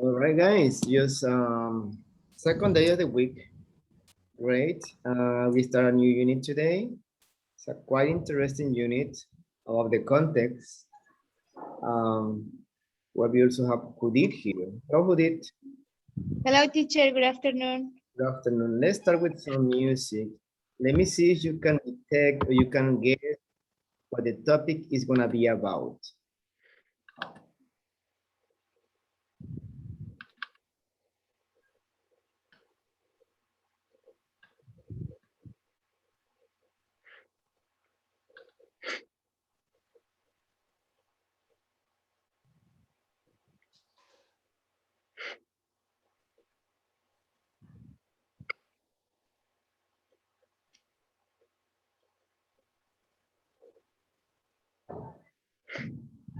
All right, guys, just second day of the week. Great. We start a new unit today. It's a quite interesting unit of the context. Where we also have Judith here. Hello, Judith. Hello, teacher. Good afternoon. Good afternoon. Let's start with some music. Let me see if you can detect or you can guess what the topic is going to be about.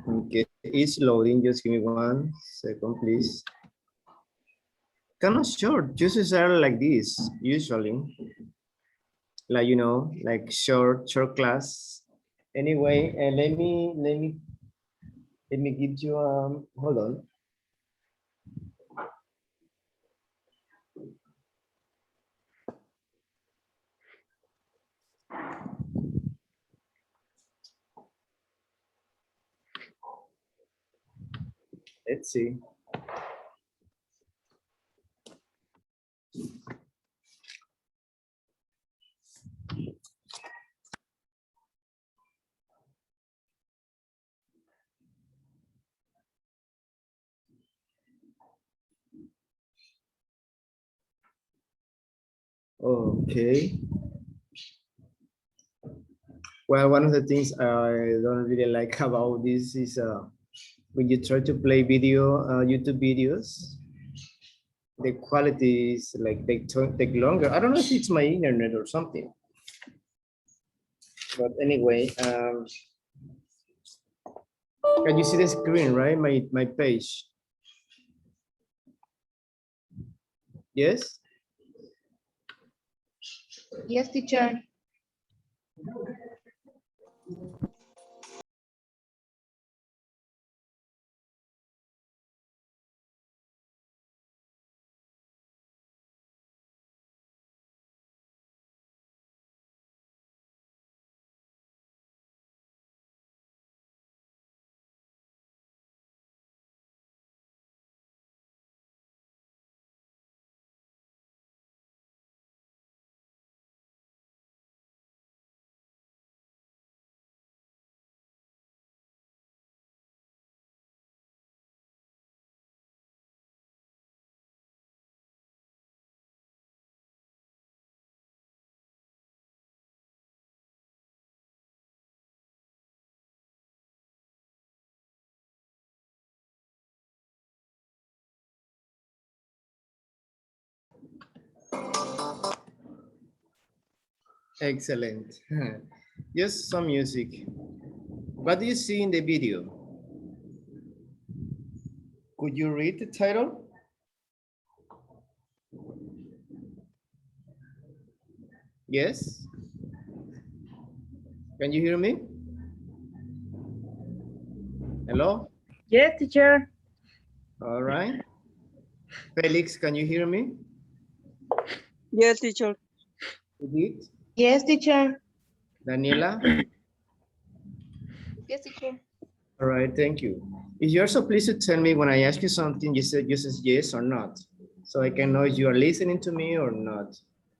Okay, it's loading. Just give me 1 second, please. Kind of short. Uses are like this, usually. Like, you know, like short class. Anyway, let me give you, hold on. Let's see. Okay. Well, one of the things I don't really like about this is when you try to play video, YouTube videos, the quality is like they take longer. I don't know if it's my internet or something. But anyway, can you see the screen, right? My page. Yes? Yes, teacher. Excellent. Just some music. What do you see in the video? Could you read the title? Yes? Can you hear me? Hello? Yes, teacher. All right. Felix, can you hear me? Yes, teacher. Judith? Yes, teacher. Daniela? Yes, teacher. All right, thank you. If you're so pleased to tell me when I ask you something, you said yes or not. So I can know if you are listening to me or not.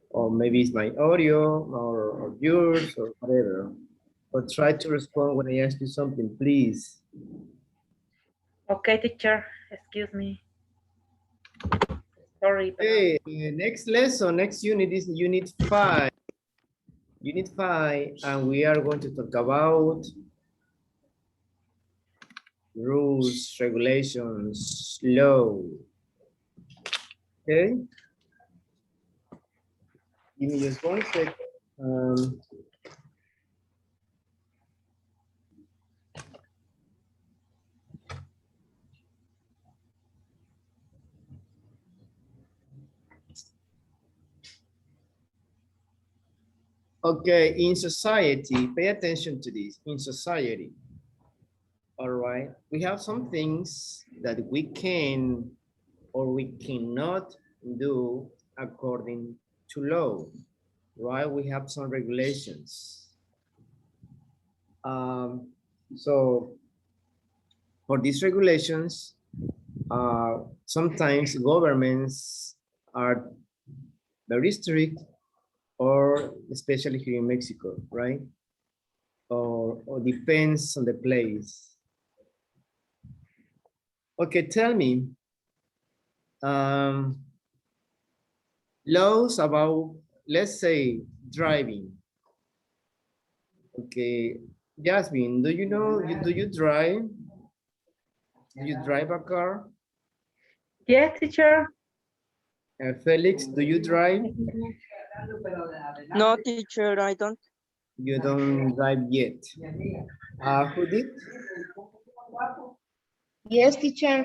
Or maybe it's my audio or yours or whatever. But try to respond when I ask you something, please. Okay, teacher. Excuse me. Sorry. Okay, next lesson, next unit is unit 5. Unit 5, and we are going to talk about rules, regulations, law. Okay. Give me just 1 second. Okay, in society, pay attention to this. In society, all right, we have some things that we can or we cannot do according to law, right? We have some regulations. So for these regulations, sometimes governments are very strict, or especially here in Mexico, right? Or depends on the place. Okay, tell me, laws about, let's say, driving. Okay, Jasmine, do you know, do you drive? Do you drive a car? Yes, teacher. Felix, do you drive? No, teacher, I don't. You don't drive yet. Who did? Yes, teacher.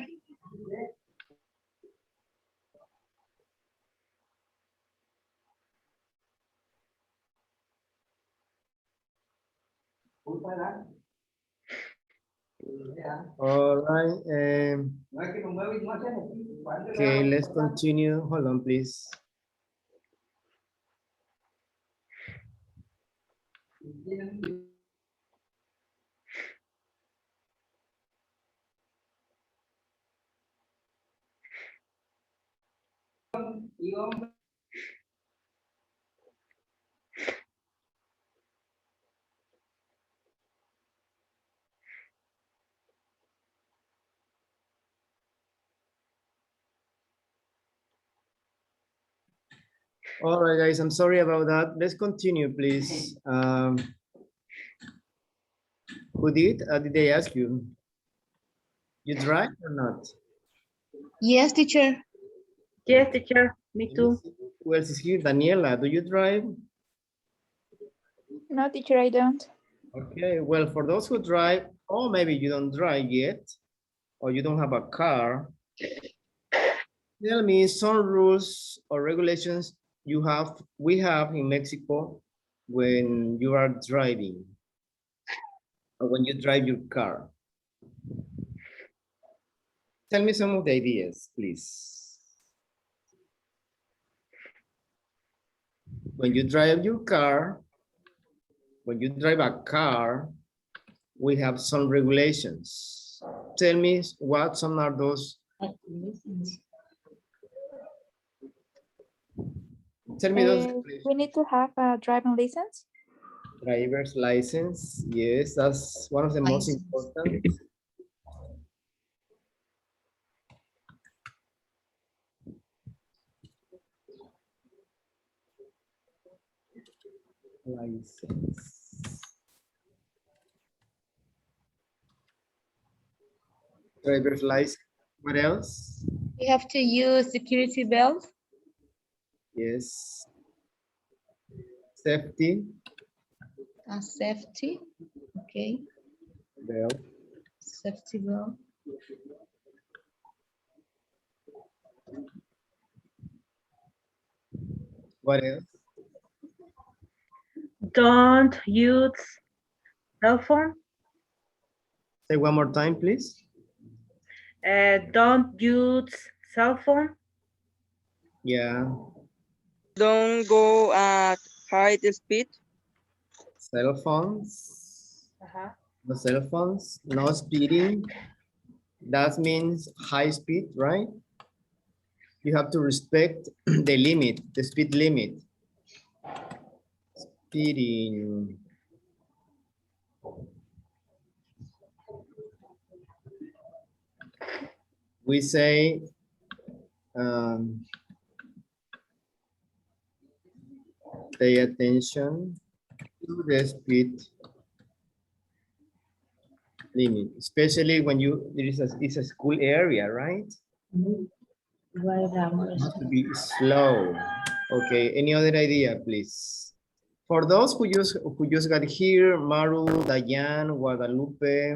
All right. Okay, let's continue. Hold on, please. All right, guys, I'm sorry about that. Let's continue, please. Who did? Did they ask you? You drive or not? Yes, teacher. Yes, teacher. Me too. Who else is here? Daniela, do you drive? No, teacher, I don't. Okay, well, for those who drive, or maybe you don't drive yet, or you don't have a car, tell me some rules or regulations we have in Mexico when you are driving, or when you drive your car. Tell me some of the ideas, please. When you drive your car, when you drive a car, we have some regulations. Tell me what some are those. Tell me those. We need to have a driving license. Driver's license, yes, that's one of the most important. License. Driver's license. What else? We have to use security belt. Yes. Safety Safety. Okay. belt. Safety belt. What else? Don't use cell phone. Say one more time, please. Don't use cell phone. Yeah. Don't go at high speed. Cell phones. No cell phones. No speeding. That means high speed, right? You have to respect the limit, the speed limit. Speeding. We say pay attention to the speed limit, especially when it's a school area, right? It has to be slow. Okay, any other idea, please? For those who just got here, Maru, Dayan, Guadalupe.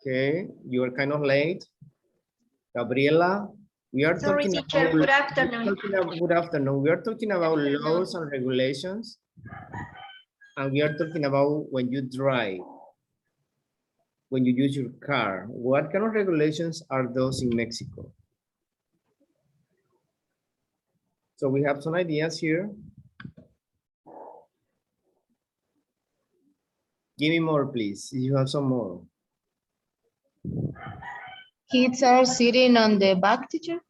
Okay, you are kind of late. Gabriela, we are Sorry, talking teacher. about, Good afternoon. good afternoon. We are talking about laws and regulations, and we are talking about when you drive. when you use your car. What kind of regulations are those in Mexico? So we have some ideas here. Give me more, please. You have some more. Kids are sitting on the back, teacher.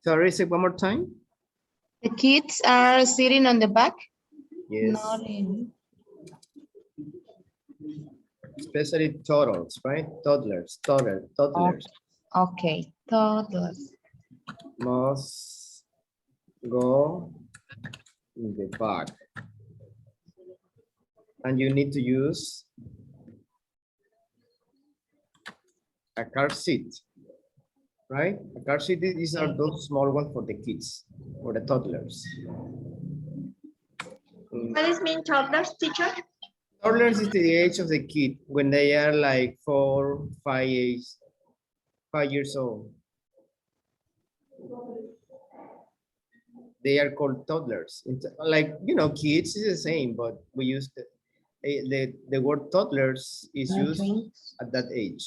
Sorry, say one more time. The kids are sitting on the back. Yes, Not in. especially toddlers, right? Toddlers. Okay, toddlers. Must go in the back. And you need to use a car seat, right? A car seat, these are those small ones for the kids, for the toddlers. What is mean toddlers, teacher? Toddlers is the age of the kid when they are like 4, 5 years old. They are called toddlers. Like, you know, kids is the same, but we use the word toddlers is used at that age.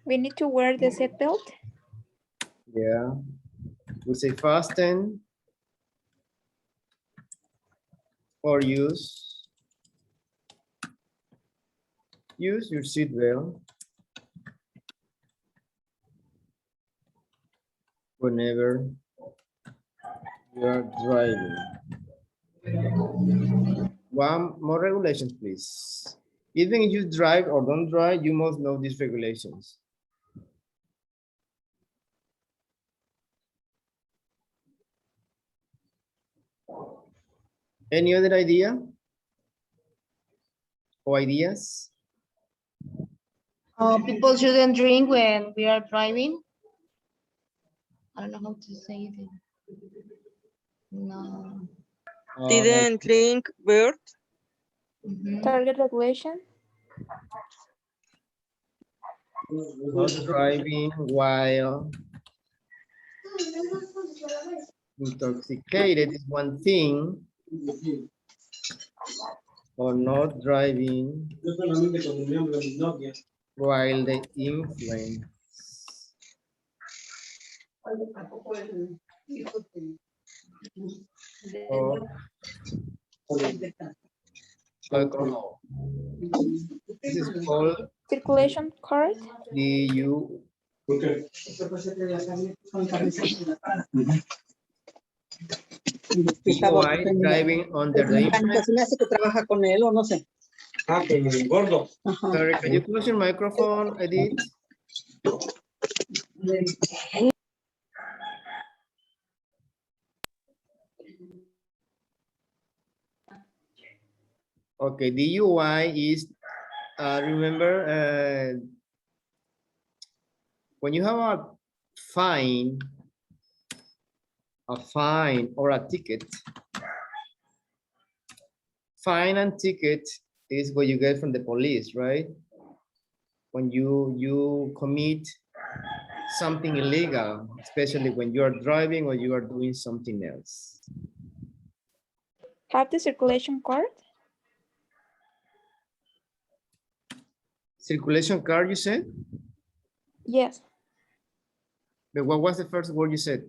We need to wear the seatbelt. Yeah, we say fasten or use your seatbelt whenever you are driving. One more regulations, please. Even if you drive or don't drive, you must know these regulations. Any other idea or ideas? People shouldn't drink when we are driving. I don't know how to say it. No. Didn't drink beer. Mhm. Target regulation. Not driving while intoxicated is one thing, or not driving while the influence of alcohol. This is called Circulation card. DU. DUI, driving under the influence. Se me hace que trabaja con él o no sé. Ah, con el gordo. Ajá. Sorry, can you close your microphone, Edith? Okay, DUI is, remember, when you have a fine or a ticket, fine and ticket is what you get from the police, right? When you commit something illegal, especially when you are driving or you are doing something else. Have the circulation card. Circulation card, you said? Yes. But what was the first word you said?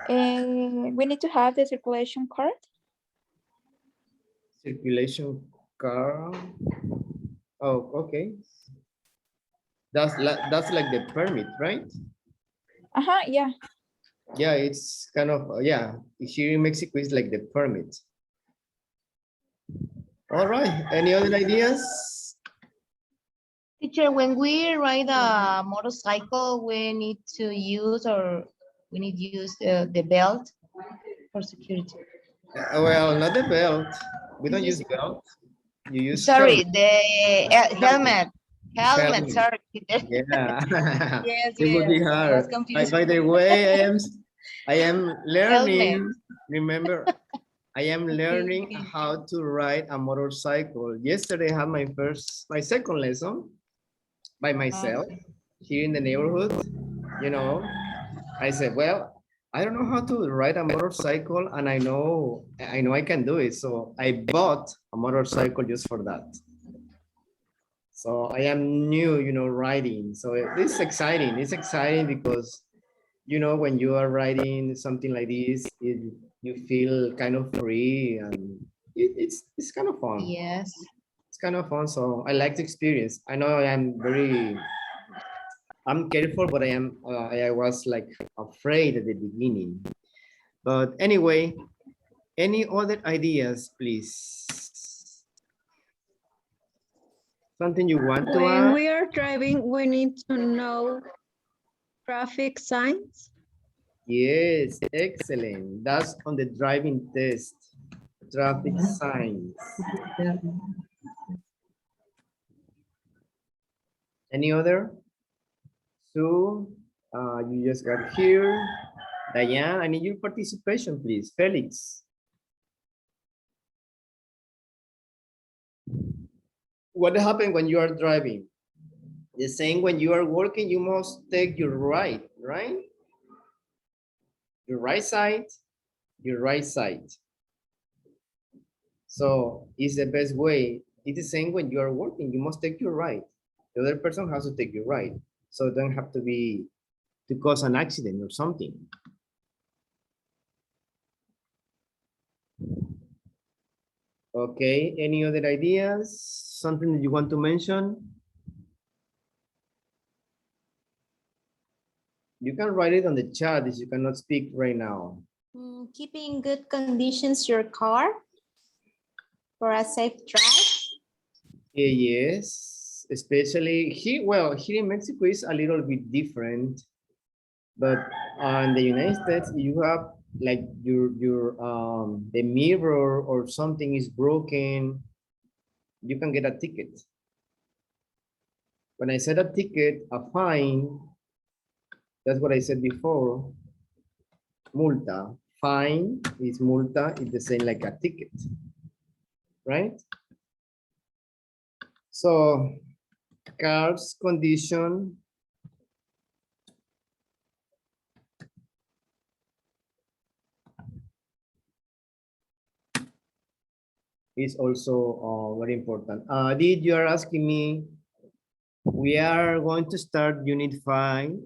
We need to have the circulation card. Circulation card. Oh, okay. That's like the permit, right? Yeah. Yeah, it's kind of, yeah, here in Mexico, it's like the permit. All right, any other ideas? Teacher, when we ride a motorcycle, we need to use the belt for security. Well, not the belt. We don't use belt. You use Sorry, helmet. the helmet. Helmet. Sorry. Yeah. Yes, It would be yes, I was hard. confused. By the way, I am learning. Helmet. Remember, I am learning how to ride a motorcycle. Yesterday I had my second lesson by myself here in the neighborhood. You know, I said, well, I don't know how to ride a motorcycle, and I know I can do it. So I bought a motorcycle just for that. So I am new, riding. So it's exciting. It's exciting because, when you are riding something like this, you feel kind of free, and it's kind of fun. Yes. It's kind of fun. So I like the experience. I know I'm careful, but I was like afraid at the beginning. But anyway, any other ideas, please? Something you want to When add? we are driving, we need to know traffic signs. Yes, excellent. That's on the driving test. Traffic signs. Any other? So, you just got here. Diane, I need your participation, please. Felix. What happened when you are driving? The same when you are working, you must take your right? Your right side, your right side. So it's the best way. It's the same when you are working, you must take your right. The other person has to take your right. So it don't have to cause an accident or something. Okay, any other ideas? Something that you want to mention? You can write it on the chat if you cannot speak right now. Keeping in good conditions your car for a safe drive. Yes, especially here. Well, here in Mexico is a little bit different, but in the United States, you have like the mirror or something is broken, you can get a ticket. When I said a ticket, a fine, that's what I said before. Multa, fine is multa, it's the same like a ticket, right? So car's condition is also very important. Did you are asking me, we are going to start unit 5.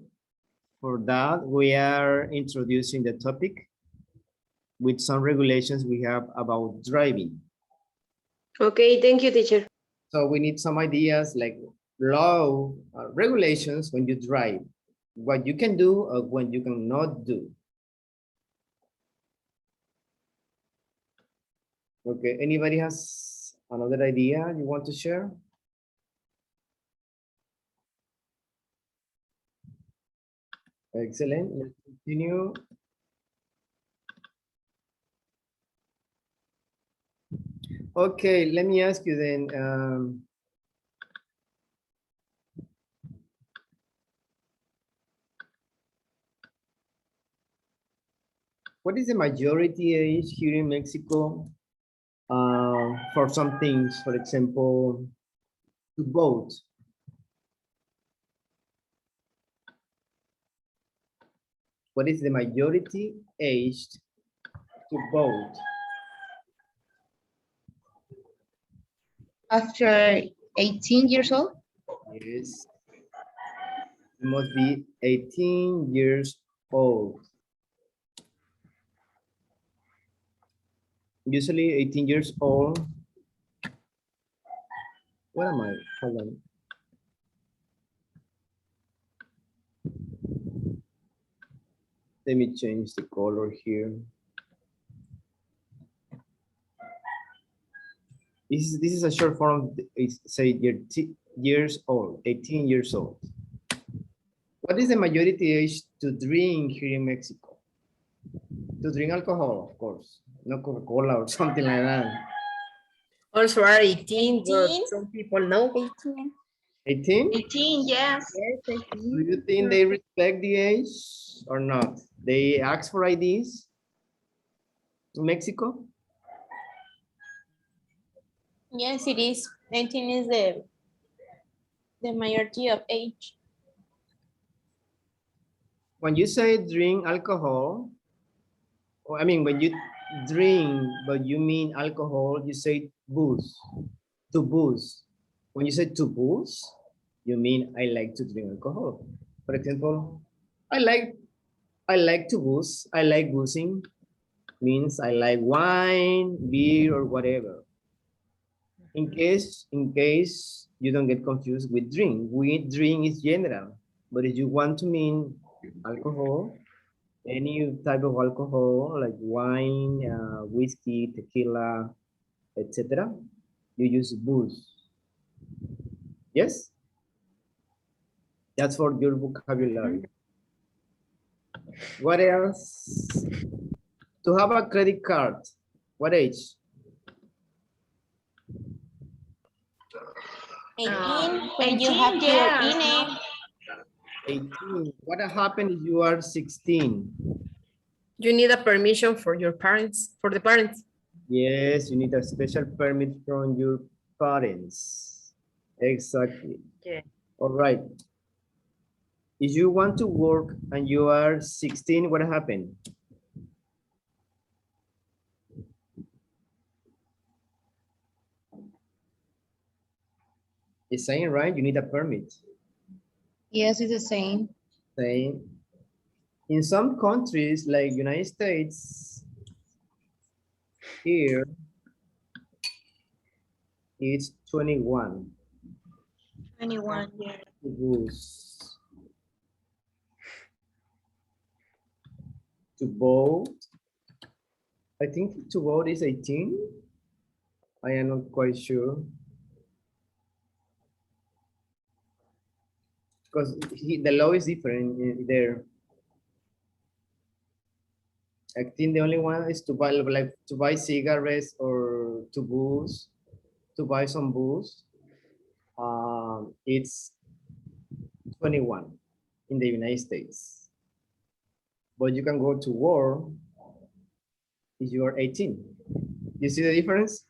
For that, we are introducing the topic with some regulations we have about driving. Okay, thank you, teacher. So we need some ideas like law, regulations when you drive, what you can do or what you cannot do. Okay, anybody has another idea you want to share? Excellent, let's continue. Okay, let me ask you then, what is the majority age here in Mexico for some things, for example, to vote? What is the majority aged to vote? After 18 years old? Yes, it must be 18 years old. Usually 18 years old. What am I? Hold on. Let me change the color here. This is a short form. It's say years old, 18 years old. What is the majority age to drink here in Mexico? To drink alcohol, of course, not Coca-Cola or something like that. Also are 18, but 18? some people know. 18. 18? 18, yes. Yes, 18. Do you think they respect the age or not? They ask for IDs in Mexico? Yes, it is. 19 is the majority of age. When you say drink alcohol, I mean, when you drink, but you mean alcohol, you say booze, to booze. When you say to booze, you mean I like to drink alcohol. For example, I like to booze. I like boozing. Means I like wine, beer, or whatever. In case you don't get confused with drink, drink is general. But if you want to mean alcohol, any type of alcohol like wine, whiskey, tequila, etc., you use booze. Yes? That's for your vocabulary. What else? To have a credit card, what age? 18, when you have your INE. 18. What happens if you are 16? You need a permission for your parents, for the parents. Yes, you need a special permit from your parents. Exactly. Yeah. All right. If you want to work and you are 16, what happened? It's saying, right? You need a permit. Yes, it's the same. Saying. In some countries like United States, here, it's 21. 21 years. Rules. To vote, I think to vote is 18. I am not quite sure. Because the law is different there. I think the only one is to buy, like, to buy cigarettes or to booze, to buy some booze. It's 21 in the United States. But you can go to war if you are 18. You see the difference?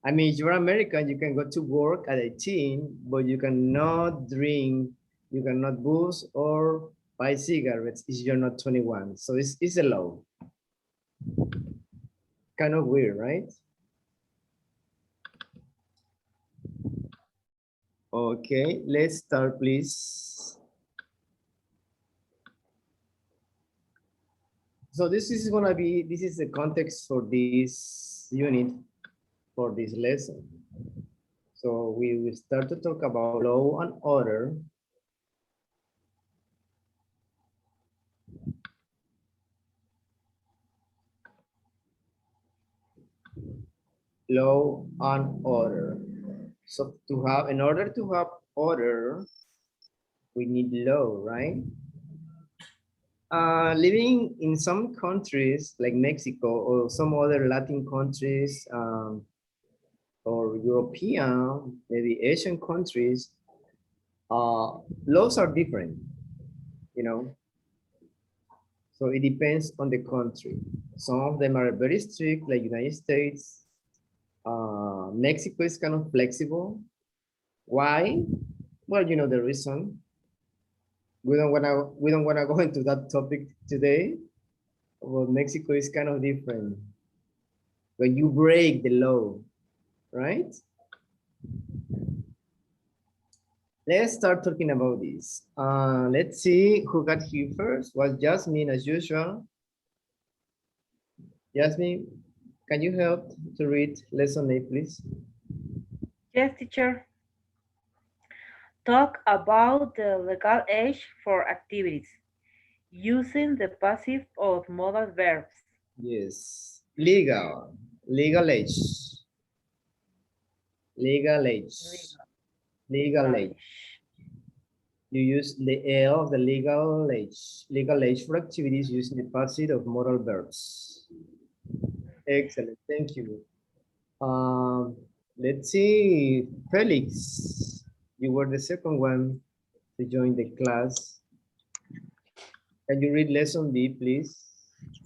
I mean, if you're American, you can go to work at 18, but you cannot drink, you cannot booze or buy cigarettes if you're not 21. So it's a law. Kind of weird, right? Okay, let's start, please. So this is the context for this unit, for this lesson. So we will start to talk about law and order. Law and order. So in order to have order, we need law, right? Living in some countries like Mexico or some other Latin countries, or European, maybe Asian countries, laws are different, you know. So it depends on the country. Some of them are very strict, like United States. Mexico is kind of flexible. Why? Well, you know the reason. We don't wanna go into that topic today. Well, Mexico is kind of different. When you break the law, right? Let's start talking about this. Let's see who got here first. Was Jasmine as usual. Jasmine, can you help to read lesson 8, please? Yes, teacher. Talk about the legal age for activities using the passive of modal verbs. Yes, legal age. Legal age. Legal age. You use the L of the legal age for activities using the passive of modal verbs. Excellent, thank you. Let's see, Felix, you were the second one to join the class. Can you read lesson B, please?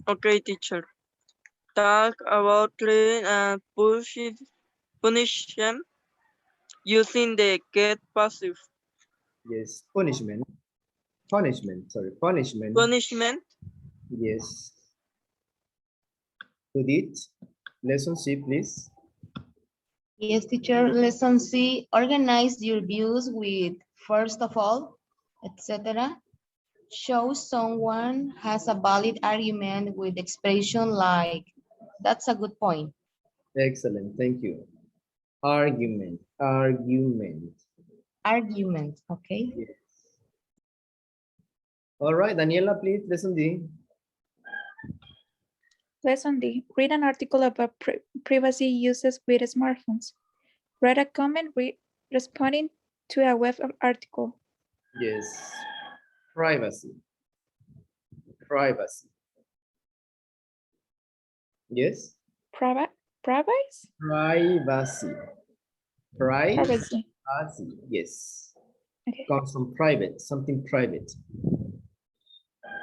Okay, teacher. Talk about clean and punish them using the get passive. Yes, punishment. Punishment, sorry, punishment. Punishment. Yes. Judith, lesson C, please. Yes, teacher. Lesson C, organize your views with first of all, etc. Show someone has a valid argument with expression like, that's a good point. Excellent, thank you. Argument, argument. Argument, okay? Yes. All right, Daniela, please, lesson D. Lesson D. Read an article about privacy uses with smartphones. Write a comment responding to a web article. Yes, privacy, privacy. Yes, Privacy? privacy, Privacy. privacy, yes. Okay. Comes from private, something private.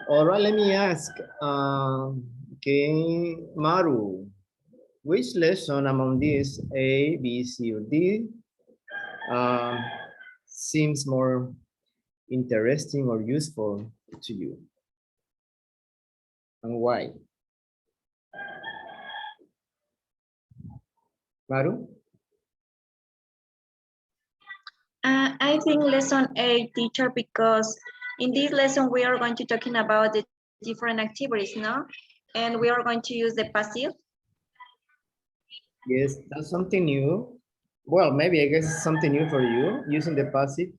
All right, let me ask, okay, Maru, which lesson among these A, B, C, or D seems more interesting or useful to you? And why? Maru? I think lesson 8, teacher, because in this lesson we are going to talking about the different activities, no? And we are going to use the passive. Yes, that's something new. Well, maybe I guess it's something new for you, using the passive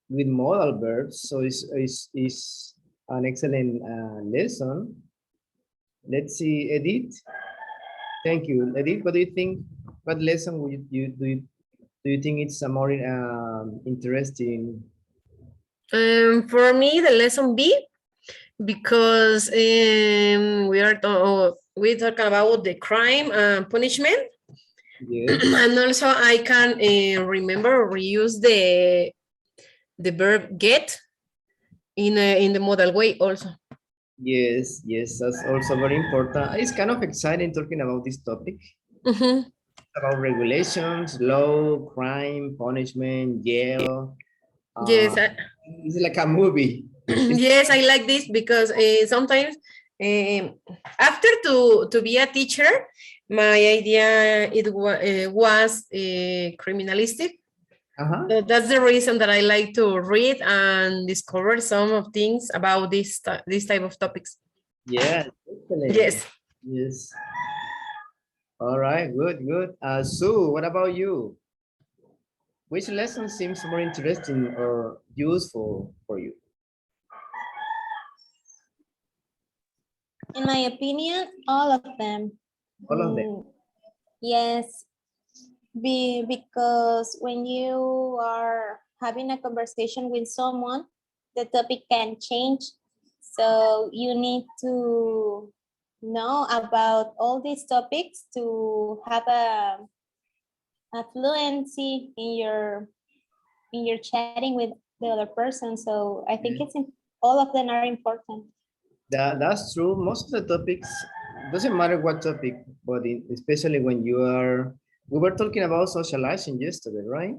with modal verbs. So it's an excellent lesson. Let's see, Edith. Thank you, Edith. What do you think? What lesson would do you think it's a more interesting? For me, the lesson B, because we're talking about the crime and punishment. Yes. And also I can remember reuse the verb get in the modal way also. Yes, yes, that's also very important. It's kind of exciting talking about this topic. Mm-hmm. About regulations, law, crime, punishment, jail. Yes. It's like a movie. Yes, I like this because sometimes after to be a teacher, my idea was criminalistic. So that's the reason that I like to read and discover some of things about this type of topics. Yeah, excellent. Yes. Yes. All right, good, good. Sue, what about you? Which lesson seems more interesting or useful for you? In my opinion, all of them. All of them. Yes, because when you are having a conversation with someone, the topic can change. So you need to know about all these topics to have a fluency in your chatting with the other person. So I think all of them are important. That's true. Most of the topics, doesn't matter what topic, but especially when we were talking about socializing yesterday, right?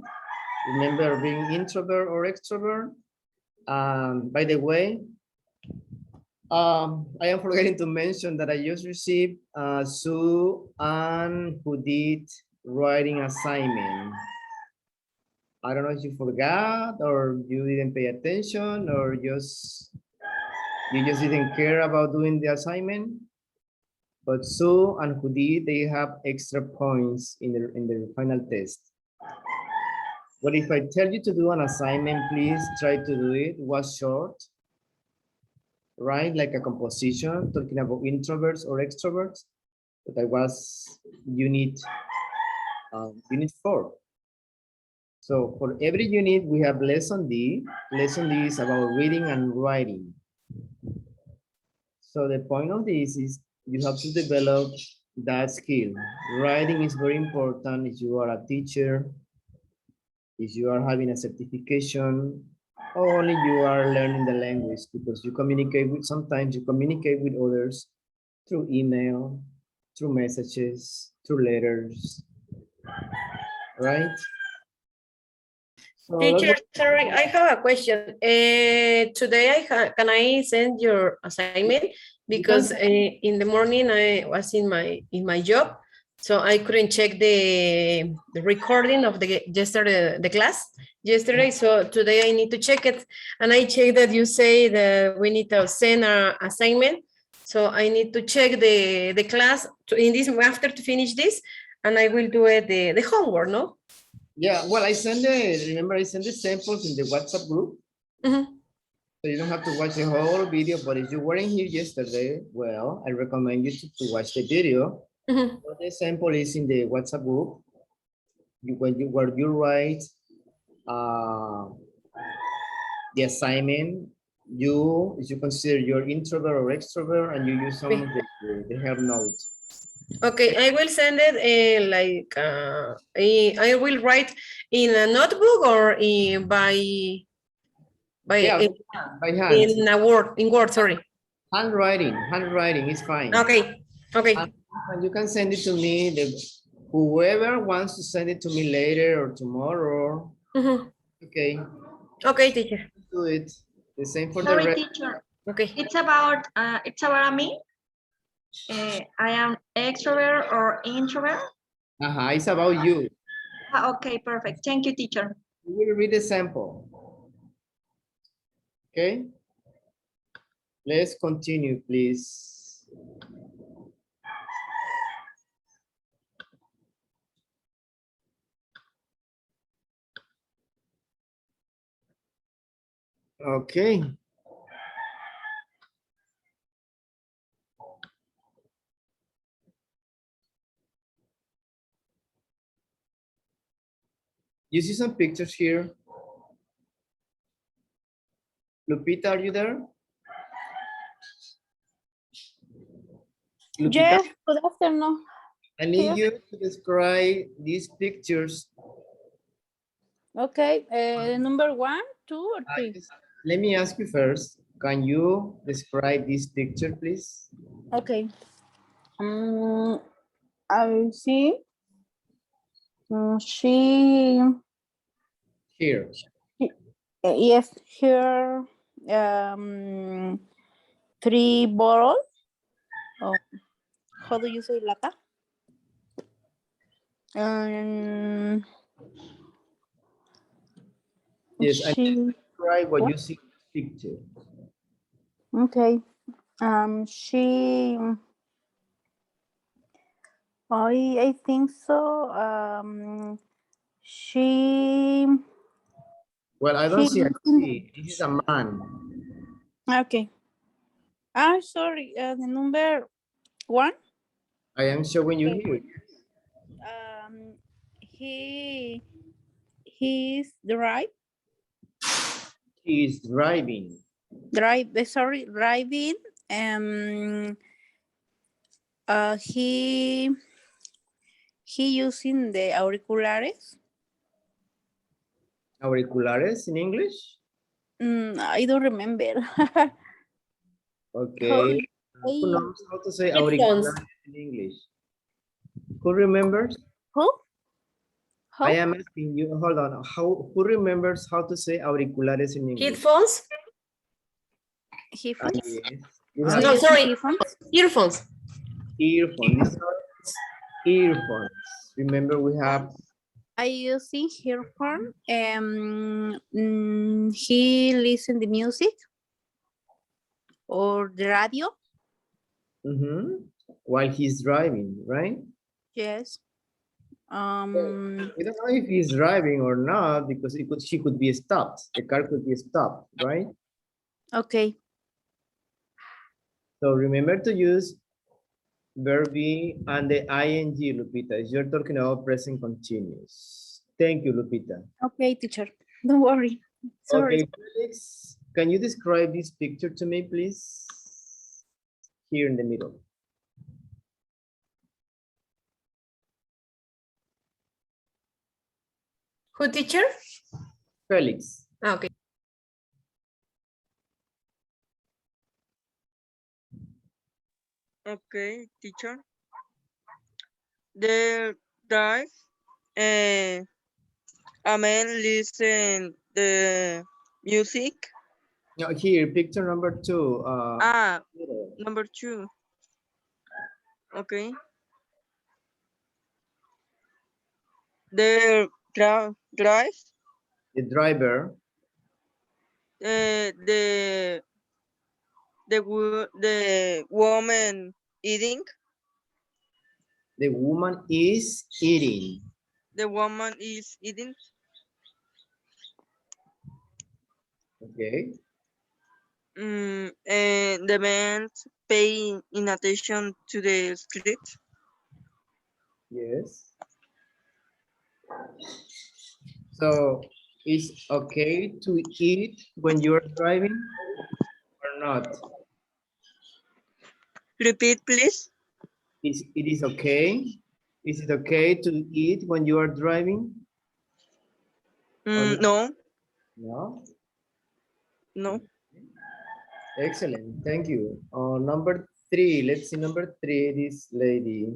Remember being introvert or extrovert? By the way, I am forgetting to mention that I just received Sue and who did writing assignment. I don't know if you forgot or you didn't pay attention or you just didn't care about doing the assignment. But Sue and Hudi, they have extra points in the final test. But if I tell you to do an assignment, please try to do it. It was short, right? Like a composition, talking about introverts or extroverts. But I was unit 4. So for every unit, we have lesson D. Lesson D is about reading and writing. So the point of this is you have to develop that skill. Writing is very important if you are a teacher, if you are having a certification, or only you are learning the language, because you communicate with, sometimes you communicate with others through email, through messages, through letters, right? So Teacher, sorry, I have a question. Today, can I send your assignment? because in the morning I was in my job, so I couldn't check the recording of the class yesterday. So today I need to check it, and I check that you say that we need to send our assignment. So I need to check the class in this after to finish this, and I will do it the homework. No. Yeah, well, remember I sent the samples in the WhatsApp group. So you don't have to watch the whole video, but if you weren't here yesterday, well, I recommend you to watch the video. The sample is in the WhatsApp group. When you write the assignment, if you consider your introvert or extrovert, and you use some of the help notes. Okay, I will send it I will write in a notebook or by hand. In Word, sorry. Handwriting is fine. Okay. And you can send it to me. Whoever wants to send it to me later or tomorrow. Okay. Okay, teacher. Do it. The same for Sorry, the rest. teacher. Okay. It's about me. I am extrovert or introvert. It's about you. Okay, perfect. Thank you, teacher. We will read the sample. Okay. Let's continue, please. Okay. You see some pictures here? Lupita, are you there? Lupita, Yes, good afternoon. I need you to describe these pictures. Okay, number 1, 2, or 3? Let me ask you first. Can you describe this picture, please? Okay. I see. She. Here. Yes, here. 3 bottles. Oh, how do you say lata? Yes, I describe what you see in the picture. Okay. She. I think so. She. Well, I don't see a she. This is a man. Okay. Sorry. The number 1. I am showing you here. He's driving. He is driving. Driving. He using the auriculares. Auriculares in English? I don't remember. Okay. Who knows how to say auriculares in English? Who remembers? Who? I am asking you, hold on. Who remembers how to say auriculares in English? Headphones? Headphones? Yes. No, sorry. Earphones. Earphones. Earphones. Remember we have. I using earphone. He listen the music or the radio. While he's driving, right? Yes. We don't know if he's driving or not because she could be stopped. The car could be stopped, right? Okay. So remember to use verb be and the ing, Lupita. You're talking about present continuous. Thank you, Lupita. Okay, teacher. Don't worry. Sorry. Okay, Felix, can you describe this picture to me, please? Here in the middle. Who, teacher? Felix. Okay. Okay, teacher. The drive, a man listen the music No, here, picture number 2. Number 2. Okay. The drive, the driver, the woman eating. the woman is eating. The woman is eating. Okay. And the man paying in attention to the street. Yes. So, is okay to eat when you're driving or not? Repeat, please. It is okay? Is it okay to eat when you are driving? Or not? No, No? no. Excellent, thank you. Number 3, let's see number 3, this lady.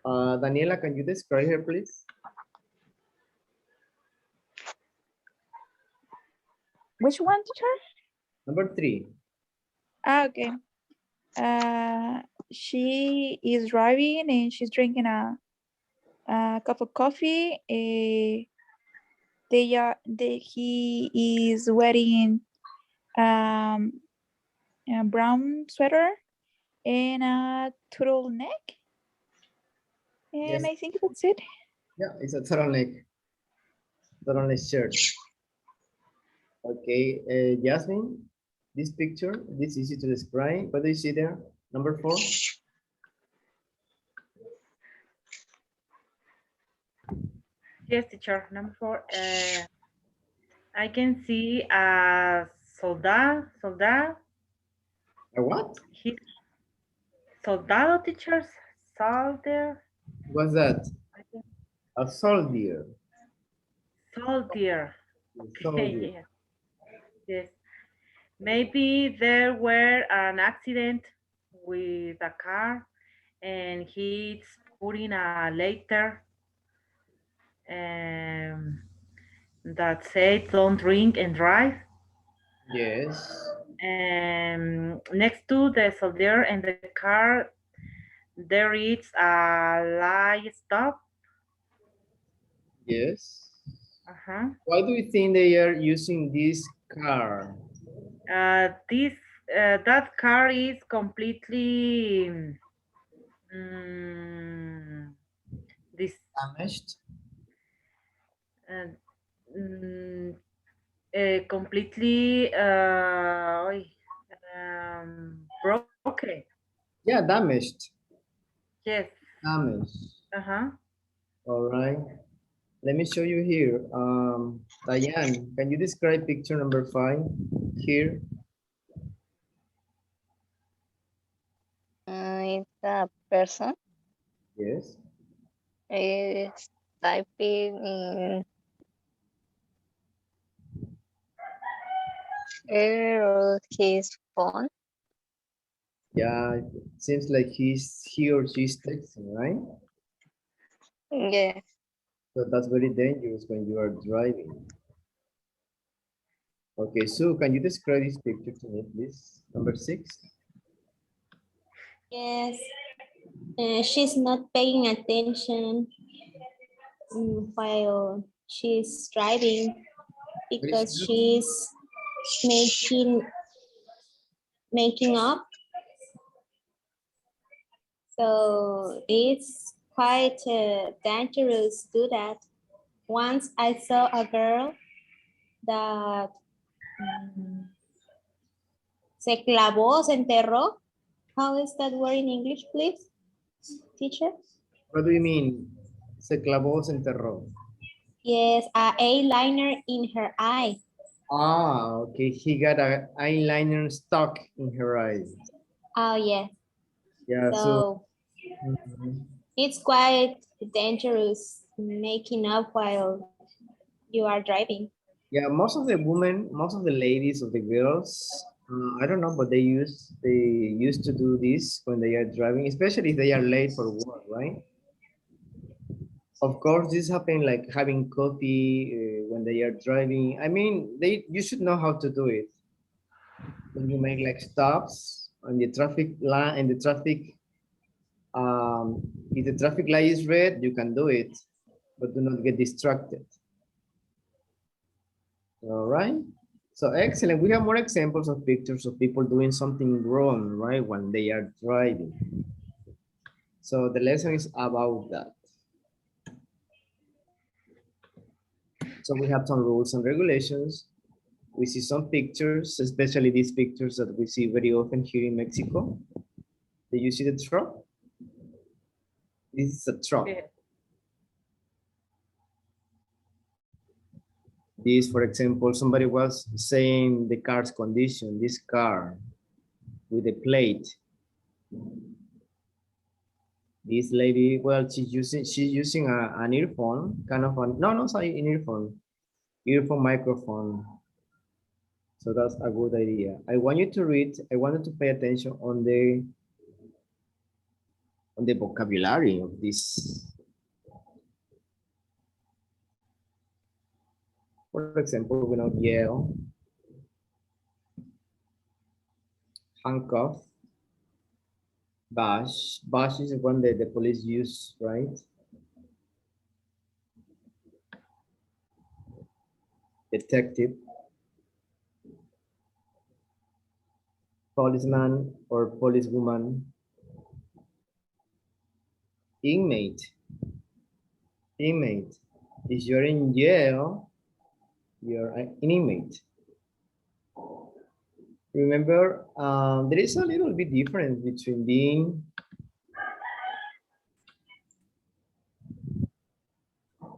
Daniela, can you describe her, please? Which one, teacher? Number 3. Okay. She is driving and she's drinking a cup of coffee. He is wearing a brown sweater and a turtleneck. And Yes. I think that's it. Yeah, it's a turtleneck shirt. Okay, Jasmine, this picture, this is easy to describe. What do you see there? Number 4. Yes, teacher. Number 4. I can see a soldado. A what? Soldado, teachers. Soldier. What's that? A soldier. Soldier. Soldier. Yeah. Yes. Maybe there were an accident with a car and he's putting a letter that said don't drink and drive. Yes. Next to the soldier and the car, there is a light stop. Yes. Why do you think they are using this car? That car is completely damaged. Completely broken. Yeah, damaged. Yes. Damaged. All right. Let me show you here. Diane, can you describe picture number 5 here? It's a person. Yes. Is typing in his phone. Yeah, it seems like he or she's texting, right? Yes. So that's very dangerous when you are driving. Okay, Sue, can you describe this picture to me, please? Number 6. Yes, she's not paying attention while she's driving because she's making up. So it's quite dangerous to do that. Once I saw a girl that se clavó, se enterró. How is that word in English, please, teacher? What do you mean? Se clavó, se enterró. Yes, a eyeliner in her eye. Ah, okay. He got an eyeliner stuck in her eyes. Oh, yes. Yeah, so it's quite dangerous making up while you are driving. yeah, most of the women, most of the ladies of the girls, I don't know, but they used to do this when they are driving, especially if they are late for work, right? Of course, this happen like having coffee when they are driving. I mean, you should know how to do it. When you make like stops on the traffic line and the traffic, if the traffic light is red, you can do it, but do not get distracted. All right. So excellent. We have more examples of pictures of people doing something wrong, right, when they are driving. So the lesson is about that. So we have some rules and regulations. We see some pictures, especially these pictures that we see very often here in Mexico. Do you see the truck? This is a truck. Yeah. This, for example, somebody was saying the car's condition, this car with a plate. This lady, well, she's using an earphone, kind of sorry, an earphone microphone. So that's a good idea. I want you to read, I wanted to pay attention on the vocabulary of this. For example, we know yell, handcuff, bash. Bash is the one that the police use, right? Detective, policeman or policewoman, inmate. Inmate. If you're in jail, you're an inmate. Remember, there is a little bit difference between being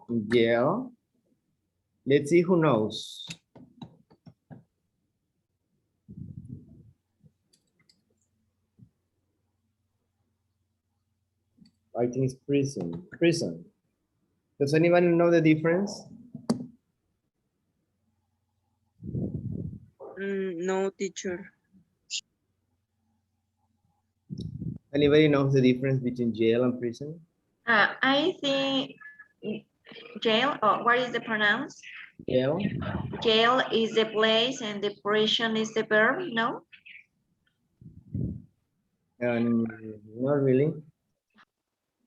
in jail. Let's see who knows. I think it's prison. Prison. Does anybody know the difference? No, teacher. Anybody knows the difference between jail and prison? I think jail, or what is the pronounce? Jail. Jail is the place and the prison is the verb, no? Not really.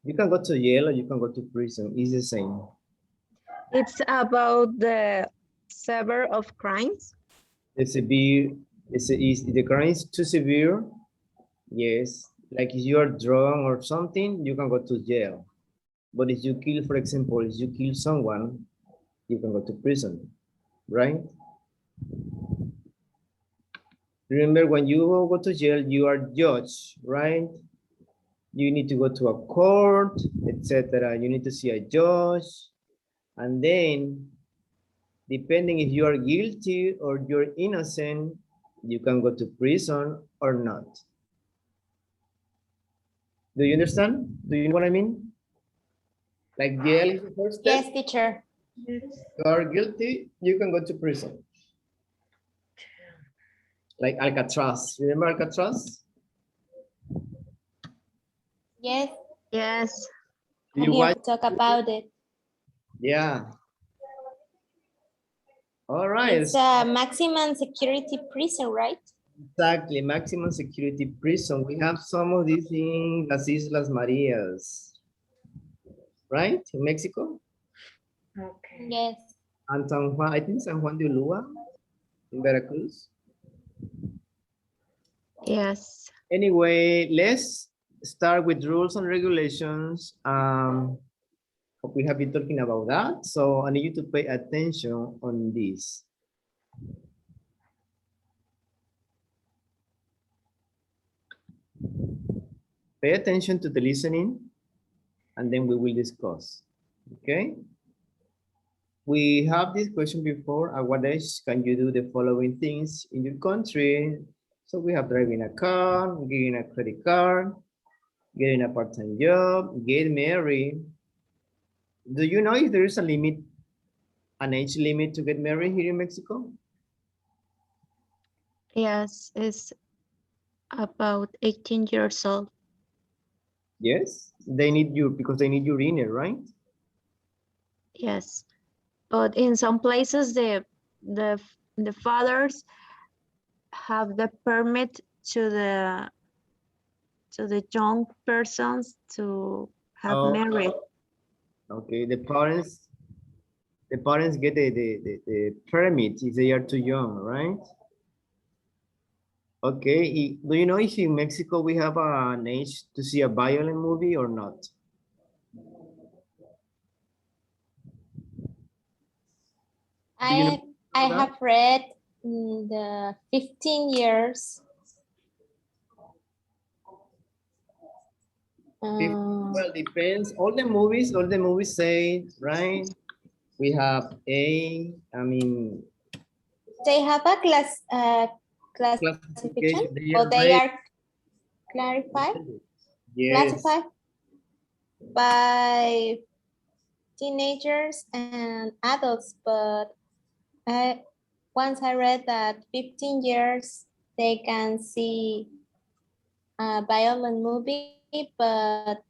You can go to jail or you can go to prison. It's the same. It's about the severe of crimes. The severe, is the crime is too severe. Yes, like if you are drunk or something, you can go to jail. But if you kill, for example, if you kill someone, you can go to prison, right? Remember, when you go to jail, you are judged, right? You need to go to a court, etc. You need to see a judge, and then, depending if you are guilty or you're innocent, you can go to prison or not. Do you understand? Do you know what I mean? Like jail is the first step. Yes, teacher. If you are guilty, you can go to prison. Like Alcatraz. Remember Alcatraz? Yes. Yes. Do I'm you here watch? to talk about it. Yeah. All right. It's a maximum security prison, right? Exactly, maximum security prison. We have some of these in Las Islas Marias, right? In Mexico. Okay. Yes. And San Juan, I think San Juan de Ulúa in Veracruz. Yes. Anyway, let's start with rules and regulations. We have been talking about that. So I need you to pay attention on this. Pay attention to the listening, and then we will discuss, okay? We have this question before. At what age can you do the following things in your country? So we have driving a car, getting a credit card, getting a part-time job, get married. Do you know if there is a limit, an age limit to get married here in Mexico? Yes, it's about 18 years old. Yes, they need you because they need your inner, right? Yes, but in some places the fathers have the permit to the young persons to have Oh, married. okay. The parents get the permit if they are too young, right? Okay. Do you know if in Mexico we have an age to see a violent movie or not? Do you know I that? have read the 15 years. Well, depends. All the movies say, right? We have I mean, They have a classification, classification. They or are they rated. are clarified, Yes. classified by teenagers and adults. But once I read that 15 years they can see a violent movie, but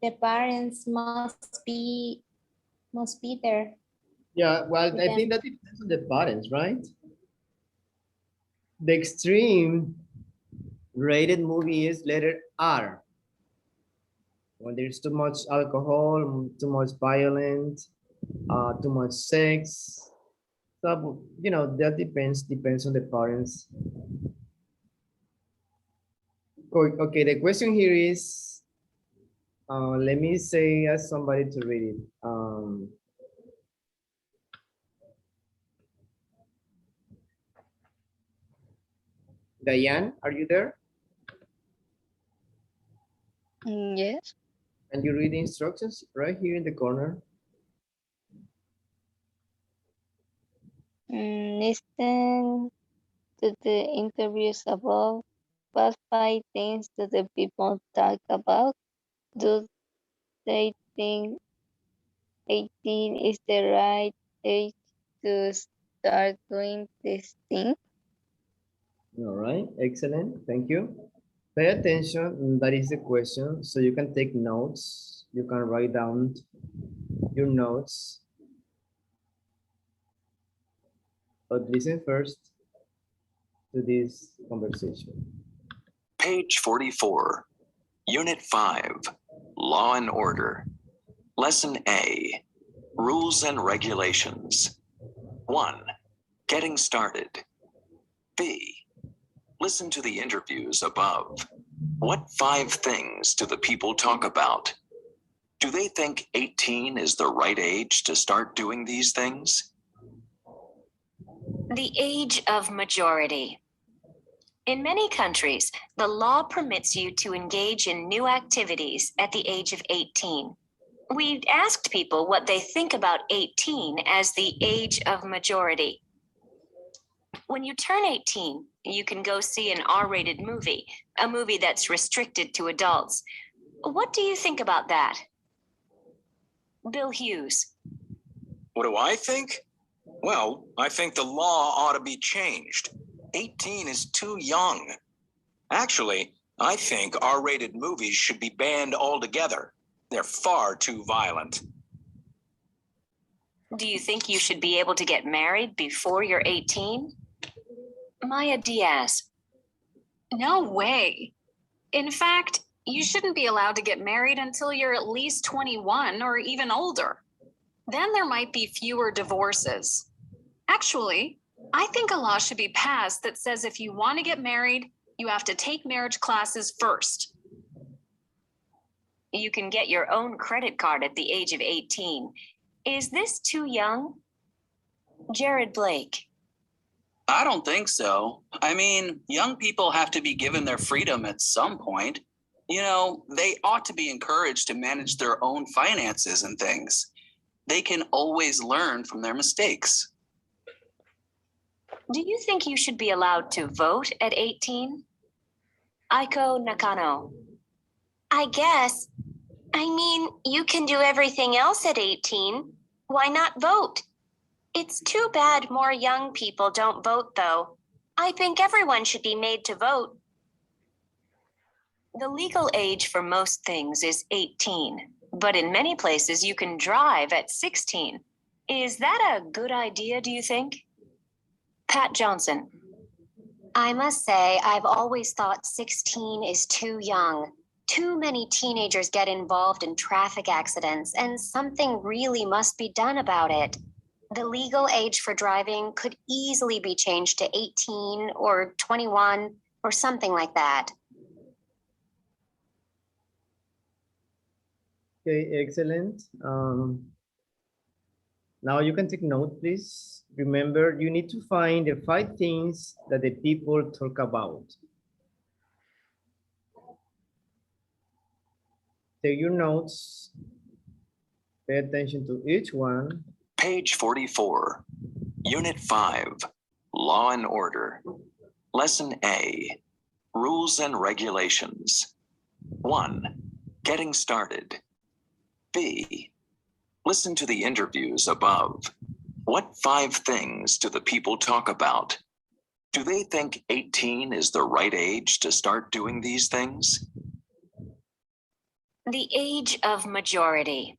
the parents must be there. Yeah, well, with I them. think that depends on the parents, right? The extreme rated movie is letter R. When there's too much alcohol, too much violence, too much sex. So, you know, that depends on the parents. Okay, the question here is, let me say, ask somebody to read it. Diane, are you there? Yes. And you read the instructions right here in the corner. Listen to the interviews above. What 5 things do the people talk about? Do they think 18 is the right age to start doing this thing? All right, excellent, thank you. Pay attention, that is the question. So you can take notes, you can write down your notes. But listen first to this conversation. Page 44, Unit 5, Law and Order. Lesson A, Rules and Regulations. 1, Getting Started. B, listen to the interviews above. What 5 things do the people talk about? Do they think 18 is the right age to start doing these things? The age of majority. In many countries, the law permits you to engage in new activities at the age of 18. We asked people what they think about 18 as the age of majority. When you turn 18, you can go see an R-rated movie, a movie that's restricted to adults. What do you think about that? Bill Hughes. What do I think? Well, I think the law ought to be changed. 18 is too young. Actually, I think R-rated movies should be banned altogether. They're far too violent. Do you think you should be able to get married before you're 18? Maya Diaz. No way. In fact, you shouldn't be allowed to get married until you're at least 21 or even older. Then there might be fewer divorces. Actually, I think a law should be passed that says if you want to get married, you have to take marriage classes first. You can get your own credit card at the age of 18. Is this too young? Jared Blake. I don't think so. I mean, young people have to be given their freedom at some point. You know, they ought to be encouraged to manage their own finances and things. They can always learn from their mistakes. Do you think you should be allowed to vote at 18? Aiko Nakano. I guess. I mean, you can do everything else at 18. Why not vote? It's too bad more young people don't vote, though. I think everyone should be made to vote. The legal age for most things is 18, but in many places you can drive at 16. Is that a good idea, do you think? Pat Johnson. I must say, I've always thought 16 is too young. Too many teenagers get involved in traffic accidents, and something really must be done about it. The legal age for driving could easily be changed to 18 or 21 or something like that. Okay, excellent. Now you can take note, please. Remember, you need to find the 5 things that the people talk about. Take your notes. Pay attention to each one. Page 44, Unit 5, Law and Order. Lesson A, Rules and Regulations. 1, Getting Started. B, listen to the interviews above. What 5 things do the people talk about? Do they think 18 is the right age to start doing these things? The age of majority.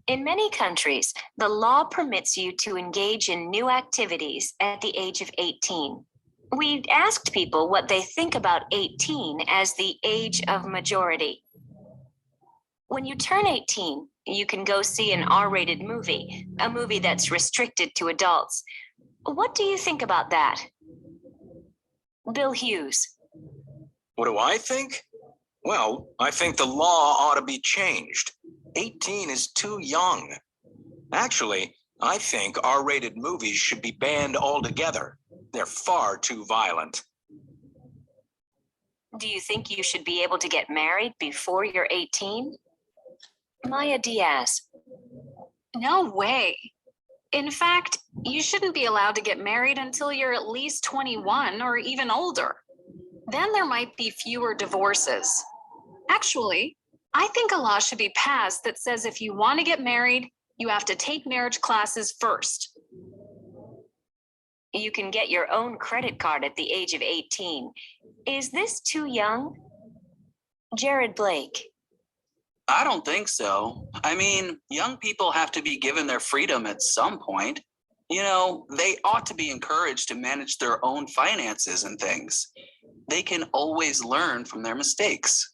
In many countries, the law permits you to engage in new activities at the age of 18. We asked people what they think about 18 as the age of majority. When you turn 18, you can go see an R-rated movie, a movie that's restricted to adults. What do you think about that? Bill Hughes. What do I think? Well, I think the law ought to be changed. 18 is too young. Actually, I think R-rated movies should be banned altogether. They're far too violent. Do you think you should be able to get married before you're 18? Maya Diaz. No way. In fact, you shouldn't be allowed to get married until you're at least 21 or even older. Then there might be fewer divorces. Actually, I think a law should be passed that says if you want to get married, you have to take marriage classes first. You can get your own credit card at the age of 18. Is this too young? Jared Blake. I don't think so. I mean, young people have to be given their freedom at some point. You know, they ought to be encouraged to manage their own finances and things. They can always learn from their mistakes.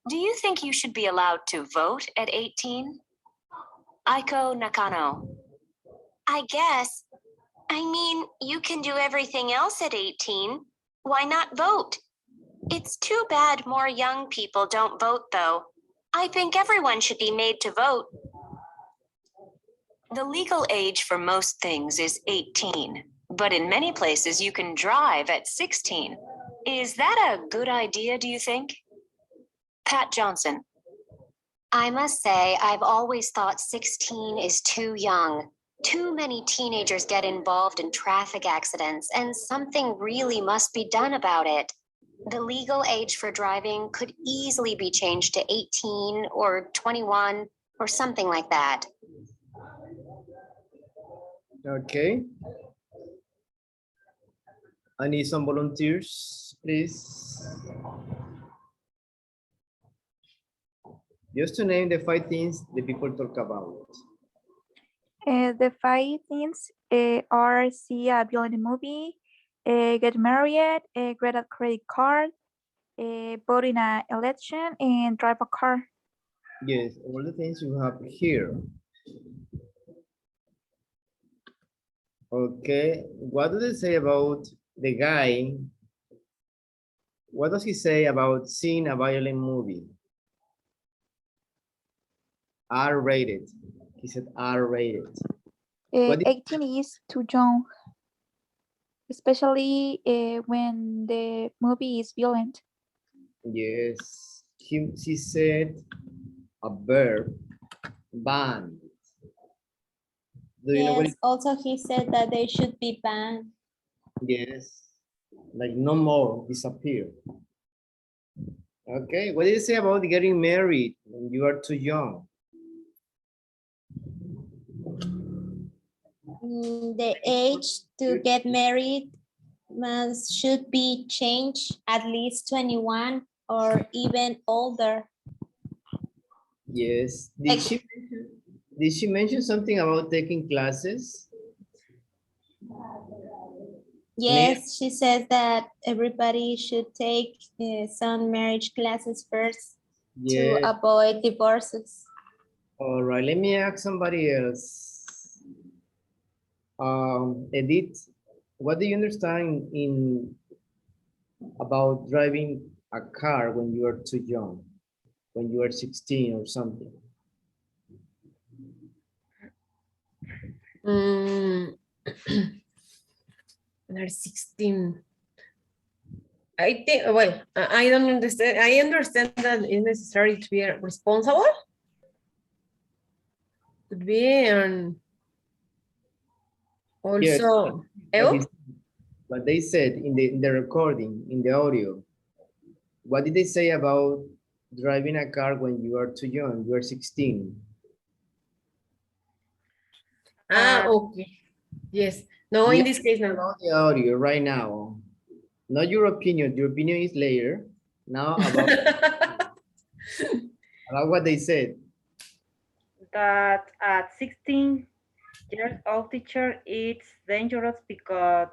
Do you think you should be allowed to vote at 18? Aiko Nakano. I guess. I mean, you can do everything else at 18. Why not vote? It's too bad more young people don't vote, though. I think everyone should be made to vote. The legal age for most things is 18, but in many places you can drive at 16. Is that a good idea, do you think? Pat Johnson. I must say, I've always thought 16 is too young. Too many teenagers get involved in traffic accidents, and something really must be done about it. The legal age for driving could easily be changed to 18 or 21 or something like that. Okay. I need some volunteers, please. Just to name the 5 things the people talk about. The 5 things are see a violent movie, get married, get a credit card, vote in an election, and drive a car. Yes, all the things you have here. Okay, what do they say about the guy? What does he say about seeing a violent movie? R-rated. He said R-rated. 18 is too young, especially when the movie is violent. Yes, she said a verb, banned. Do you know what Yes, also he said that they should be banned. Yes, like no more, disappear. Okay, what did you say about getting married when you are too young? The age to get married should be changed at least 21 or even older. Yes, Did she mention something about taking classes? Yes, she says that everybody should take some marriage classes first to Yes. avoid divorces. All right, let me ask somebody else. Edith, what do you understand in about driving a car when you are too young, when you are 16 or something? They're 16. I think, well, I don't understand. I understand that it's necessary to be responsible. Could be, and Yes, also, what they said in the recording, in the audio. What did they say about driving a car when you are too young? You are 16. okay. Yes. No, in this case, no. About the audio right now. Not your opinion. Your opinion is later. Now about, about what they said. That at 16 years old teacher, it's dangerous because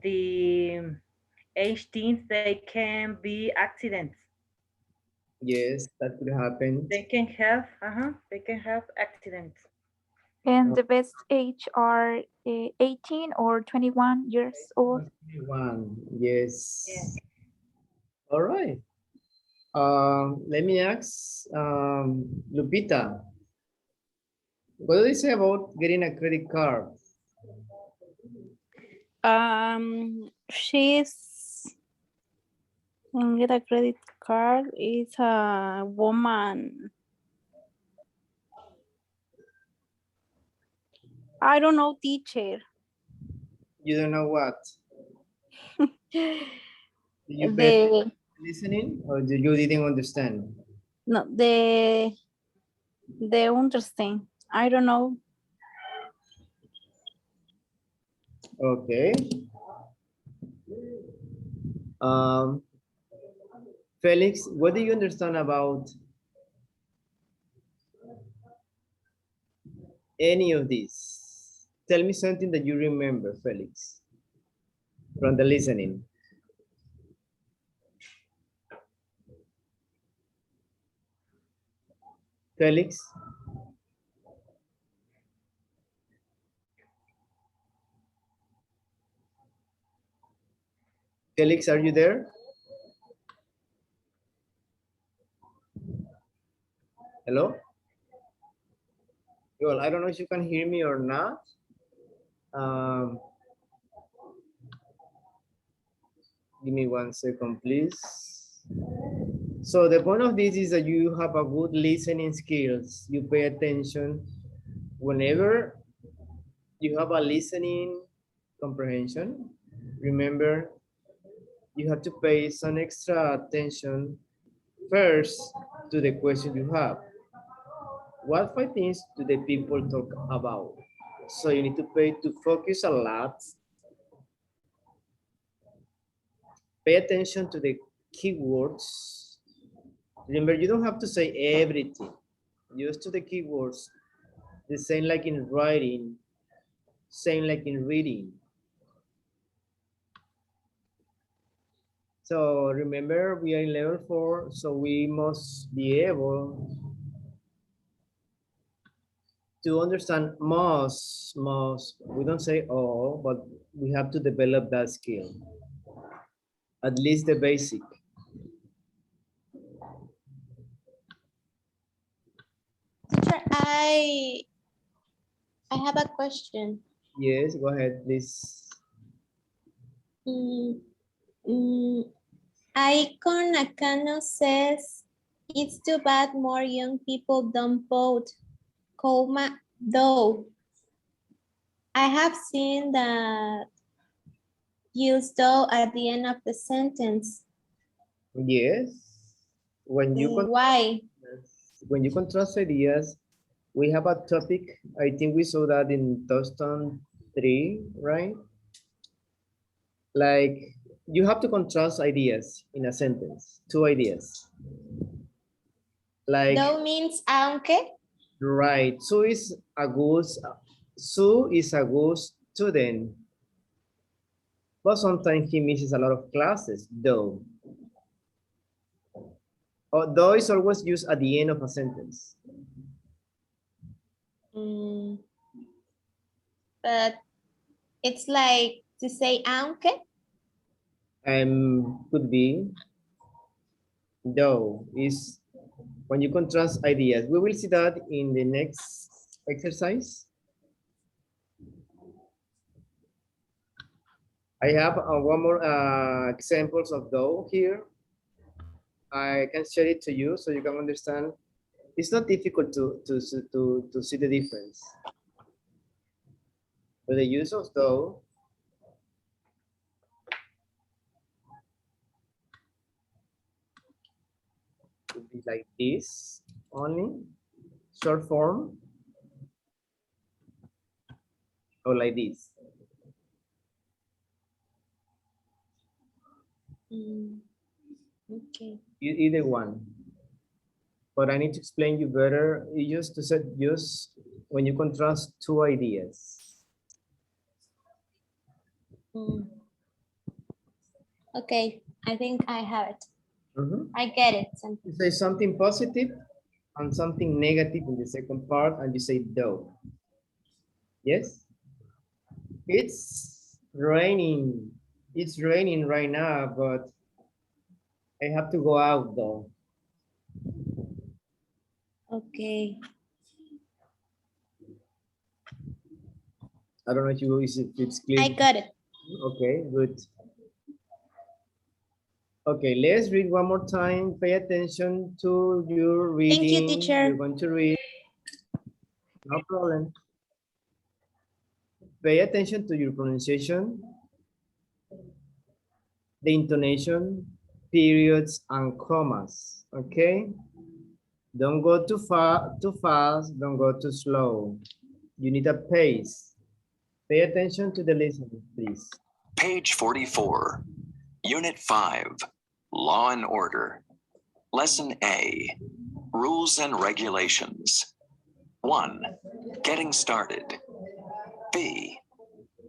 the age teens, they can be accidents. Yes, that could happen. They can have, they can have accidents. And the best age are 18 or 21 years old. 21, yes. All right. Let me ask Lupita. What do they say about getting a credit card? She's get a credit card is a woman. I don't know, teacher. You don't know what? Did you pay listening or you didn't understand? No, the understand. I don't know. Okay. Felix, what do you understand about any of these? Tell me something that you remember, Felix, from the listening. Felix? Felix, are you there? Hello? Well, I don't know if you can hear me or not. Give me 1 second, please. So the point of this is that you have a good listening skills. You pay attention whenever you have a listening comprehension. Remember, you have to pay some extra attention first to the question you have. What 5 things do the people talk about? So you need to focus a lot. Pay attention to the keywords. Remember, you don't have to say everything. Just to the keywords. The same like in writing, same like in reading. So remember, we are in level 4, so we must be able to understand most, we don't say all, but we have to develop that skill. At least the basic. Teacher, I have a question. Yes, go ahead, please. Icon Akano says, it's too bad more young people don't vote, comma, though. I have seen that used though at the end of the sentence. Yes. When you Why? When you contrast ideas, we have a topic. I think we saw that in Touchstone 3, right? Like you have to contrast ideas in a sentence, 2 ideas. Like Though means aunque? Right. Sue is a good student, but sometimes he misses a lot of classes, though. Though is always used at the end of a sentence. But it's like to say aunque. Could be. Though is when you contrast ideas. We will see that in the next exercise. I have one more examples of though here. I can share it to you so you can understand. It's not difficult to see the difference. With the use of though, would be like this only, short form, or like this. Okay. Either one. But I need to explain you better. You just to set just when you contrast two ideas. Okay, I think I have it. I get it. You say something positive and something negative in the second part, and you say though. Yes? It's raining. It's raining right now, but I have to go out though. Okay. I don't know if it's clear. I got it. Okay, good. Okay, let's read one more time. Pay attention to your reading. Thank you, teacher. You're going to read. No problem. Pay attention to your pronunciation, the intonation, periods, and commas. Okay? Don't go too fast, don't go too slow. You need a pace. Pay attention to the listening, please. Page 44, Unit 5, Law and Order. Lesson A, Rules and Regulations. 1, Getting Started. B,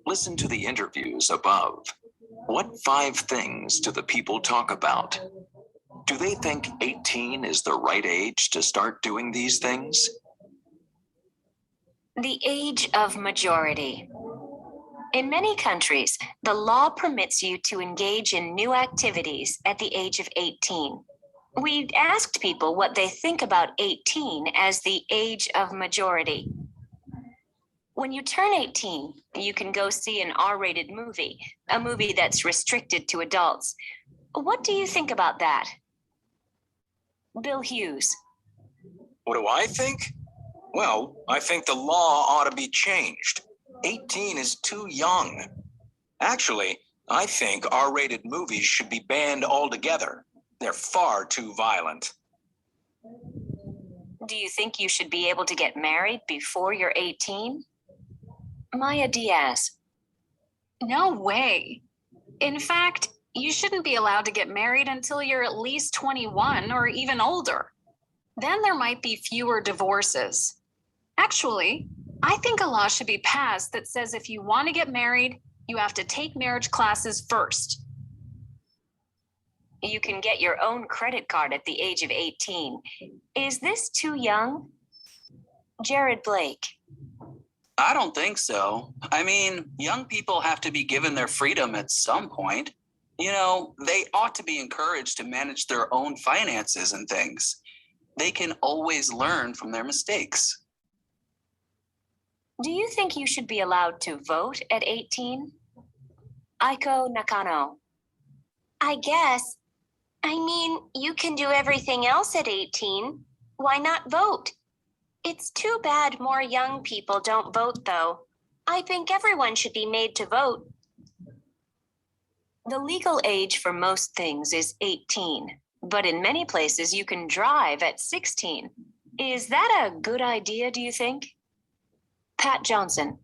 listen to the interviews above. What 5 things do the people talk about? Do they think 18 is the right age to start doing these things? The age of majority. In many countries, the law permits you to engage in new activities at the age of 18. We asked people what they think about 18 as the age of majority. When you turn 18, you can go see an R-rated movie, a movie that's restricted to adults. What do you think about that? Bill Hughes. What do I think? Well, I think the law ought to be changed. 18 is too young. Actually, I think R-rated movies should be banned altogether. They're far too violent. Do you think you should be able to get married before you're 18? Maya Diaz. No way. In fact, you shouldn't be allowed to get married until you're at least 21 or even older. Then there might be fewer divorces. Actually, I think a law should be passed that says if you want to get married, you have to take marriage classes first. You can get your own credit card at the age of 18. Is this too young? Jared Blake. I don't think so. I mean, young people have to be given their freedom at some point. You know, they ought to be encouraged to manage their own finances and things. They can always learn from their mistakes. Do you think you should be allowed to vote at 18? Aiko Nakano. I guess. I mean, you can do everything else at 18. Why not vote? It's too bad more young people don't vote, though. I think everyone should be made to vote. The legal age for most things is 18, but in many places you can drive at 16. Is that a good idea, do you think? Pat Johnson.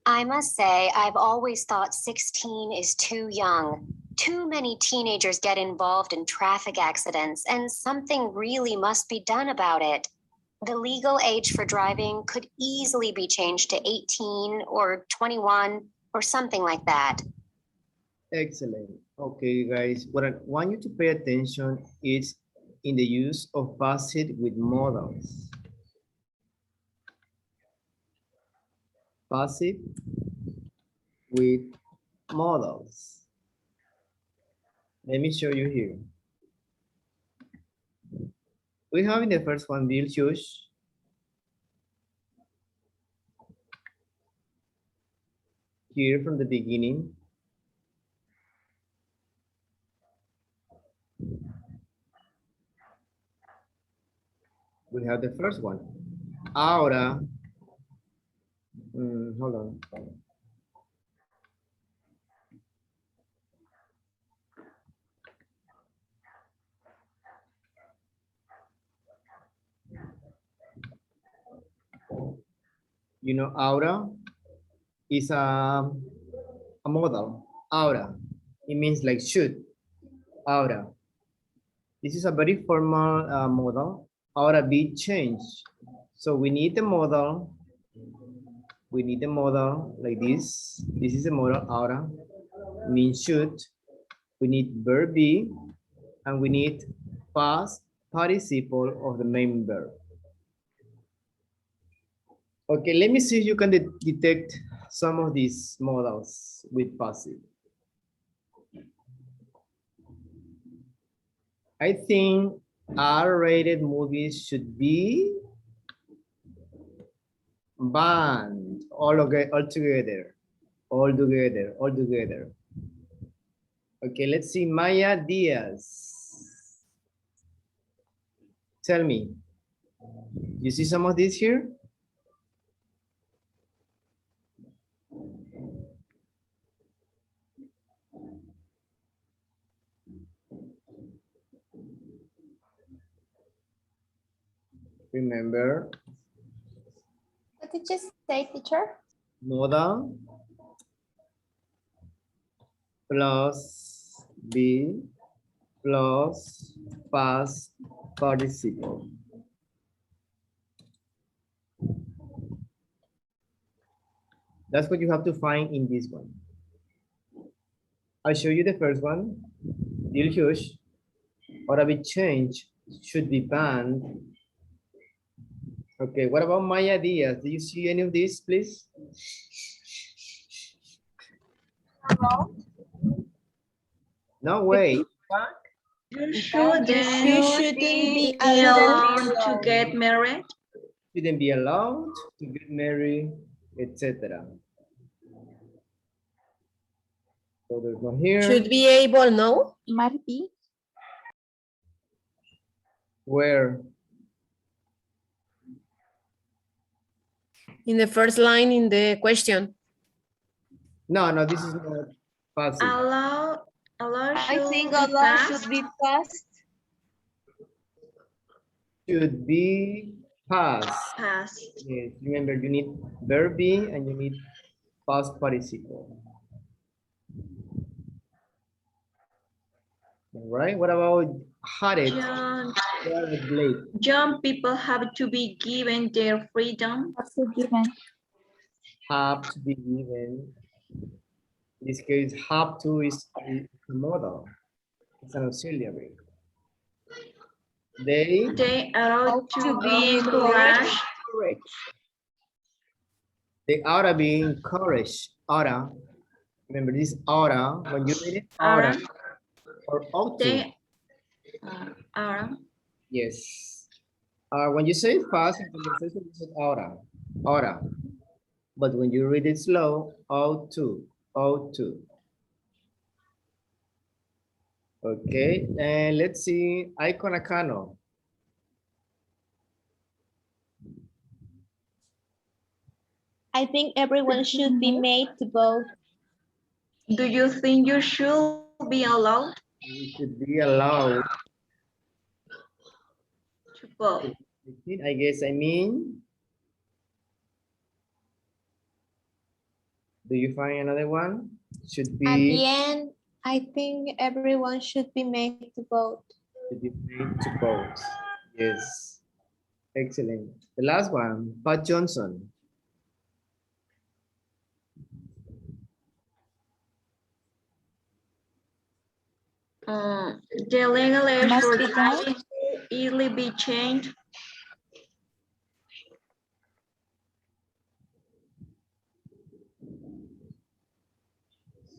I must say, I've always thought 16 is too young. Too many teenagers get involved in traffic accidents, and something really must be done about it. The legal age for driving could easily be changed to 18 or 21 or something like that. Excellent. Okay, you guys, what I want you to pay attention is in the use of passive with modals. Passive with modals. Let me show you here. We have in the first one, Bill Hughes. Here from the beginning. We have the first one. Ahora. Hold on. You know, ahora is a modal. Ahora. It means like should. Ahora. This is a very formal modal. Ahora be changed. So we need the modal. We need the modal like this. This is the modal ahora. Means should. We need verb be. And we need past participle of the main verb. Okay, let me see if you can detect some of these modals with passive. I think R-rated movies should be banned all together. Okay, let's see. Maya Diaz. Tell me, you see some of these here? Remember, What did you say, teacher? modal plus be plus past participle. That's what you have to find in this one. I'll show you the first one. Deal huge. Or a bit change should be banned. Okay, what about Maya Diaz? Do you see any of these, please? No way. You shouldn't be allowed to get married. Shouldn't be allowed to get married, etc. So there's one here. Should be able, no? Might be. Where? In the first line in the question. No, this is not passive. Allow I think allow should be past. Should be past. Yes, remember you need verb be and you need past participle. All right, what about had it? Young people have to be given their freedom. Have to be given. In this case, have to is a modal. It's an auxiliary. They are to be encouraged. They ought to be encouraged. Oughta. Remember this oughta. When you read it, oughta. Or ought to. Yes. When you say it fast in conversation, you say oughta. Oughta. But when you read it slow, ought to. Ought to. Okay, and let's see, Iconacano. I think everyone should be made to vote. Do you think you should be allowed? You should be allowed to vote. I guess I mean. Do you find another one? Should be. At the end, I think everyone should be made to vote. Should be made to vote. Yes. Excellent. The last one, Pat Johnson. The legal age Must for be done. driving will easily be changed.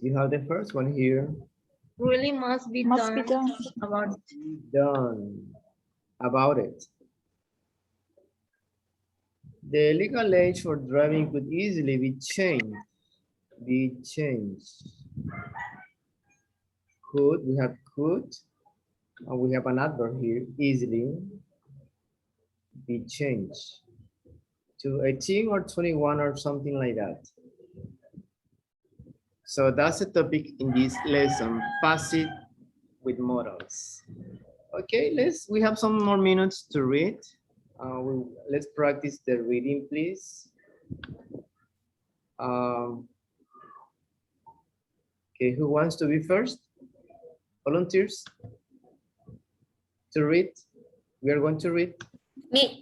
You have the first one here. Really must be Must be done done. about it. Done about it. The legal age for driving could easily be changed. Could, we have could, and we have an adverb here, easily be changed to 18 or 21 or something like that. So that's the topic in this lesson, pass it with modals. Okay, we have some more minutes to read. Let's practice the reading, please. Okay, who wants to be first? Volunteers to read? We are going to read. Me.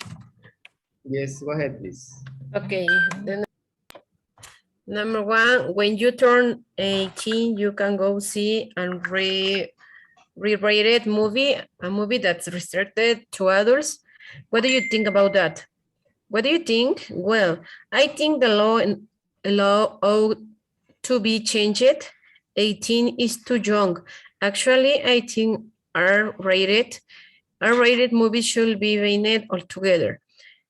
Yes, go ahead, please. Okay. Then number one, when you turn 18, you can go see and re-rated movie, a movie that's restricted to adults. What do you think about that? What do you think? Well, I think the law ought to be changed. 18 is too young. Actually, I think R-rated movies should be banned altogether.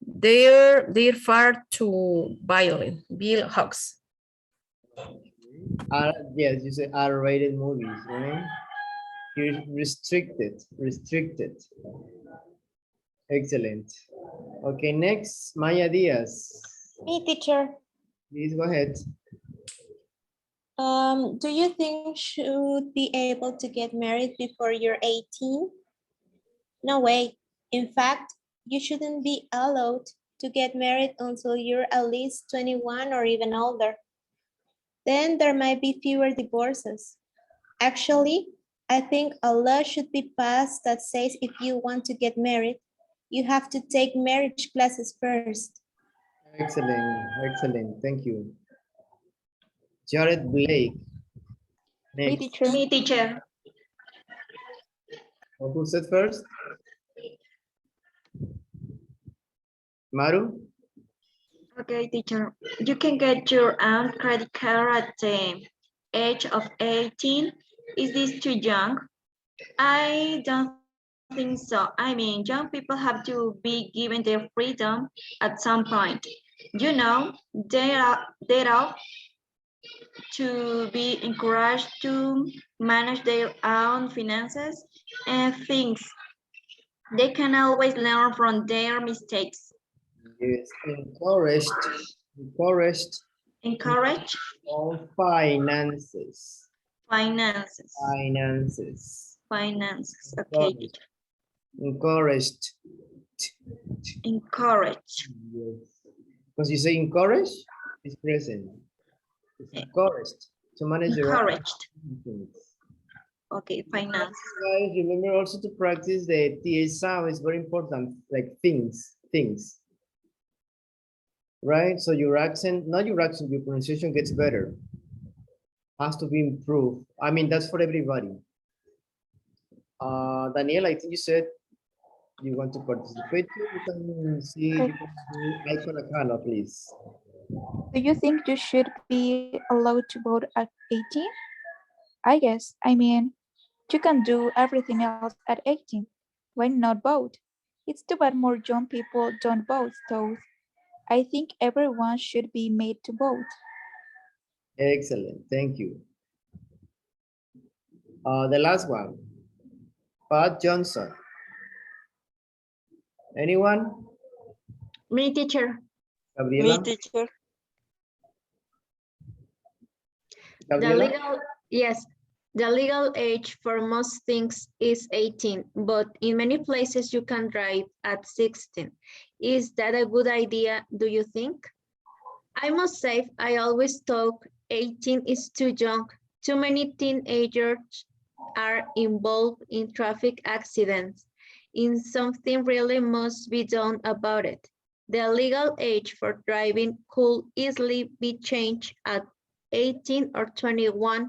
They're far too violent. Bill Hawks. Yes, you say R-rated movies, right? You're restricted. Excellent. Okay, next, Maya Diaz. Me, teacher. Please go ahead. Do you think should be able to get married before you're 18? No way. In fact, you shouldn't be allowed to get married until you're at least 21 or even older. Then there might be fewer divorces. Actually, I think a law should be passed that says if you want to get married, you have to take marriage classes first. Excellent. Thank you. Jared Blake. Me, Next. teacher. Me, teacher. Who said first? Maru? Okay, teacher. You can get your own credit card at the age of 18. Is this too young? I don't think so. I mean, young people have to be given their freedom at some point. You know, they ought to be encouraged to manage their own finances and things. They can always learn from their mistakes. Yes, encouraged. On finances. Okay. Encouraged. Yes. Because you say encourage, it's present. It's encouraged to manage your own things. Okay, finance. Guys, remember also to practice the TH sound. It's very important, like things. Right? So your accent, not your accent, your pronunciation gets better. Has to be improved. I mean, that's for everybody. Daniel, I think you said you want to participate. You can see, you can do icon Akala, please. Do you think you should be allowed to vote at 18? I guess. I mean, you can do everything else at 18. Why not vote? It's too bad more young people don't vote, so I think everyone should be made to vote. Excellent. Thank you. The last one. Pat Johnson. Anyone? Me, teacher. Gabriela? Me, teacher. Gabriela? The legal age for most things is 18, but in many places you can drive at 16. Is that a good idea, do you think? I must say, I always thought 18 is too young. Too many teenagers are involved in traffic accidents. and something really must be done about it. The legal age for driving could easily be changed at 18 or 21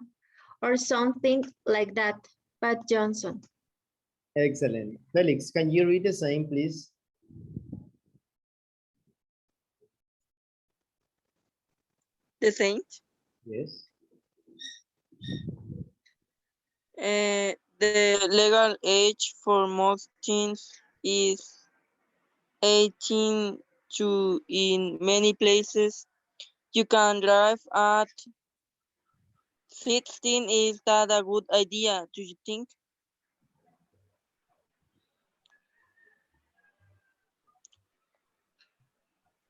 or something like that. Pat Johnson. Excellent. Felix, can you read the same, please? The same. Yes. The legal age for most things is 18 to in many places. You can drive at 16. Is that a good idea, do you think?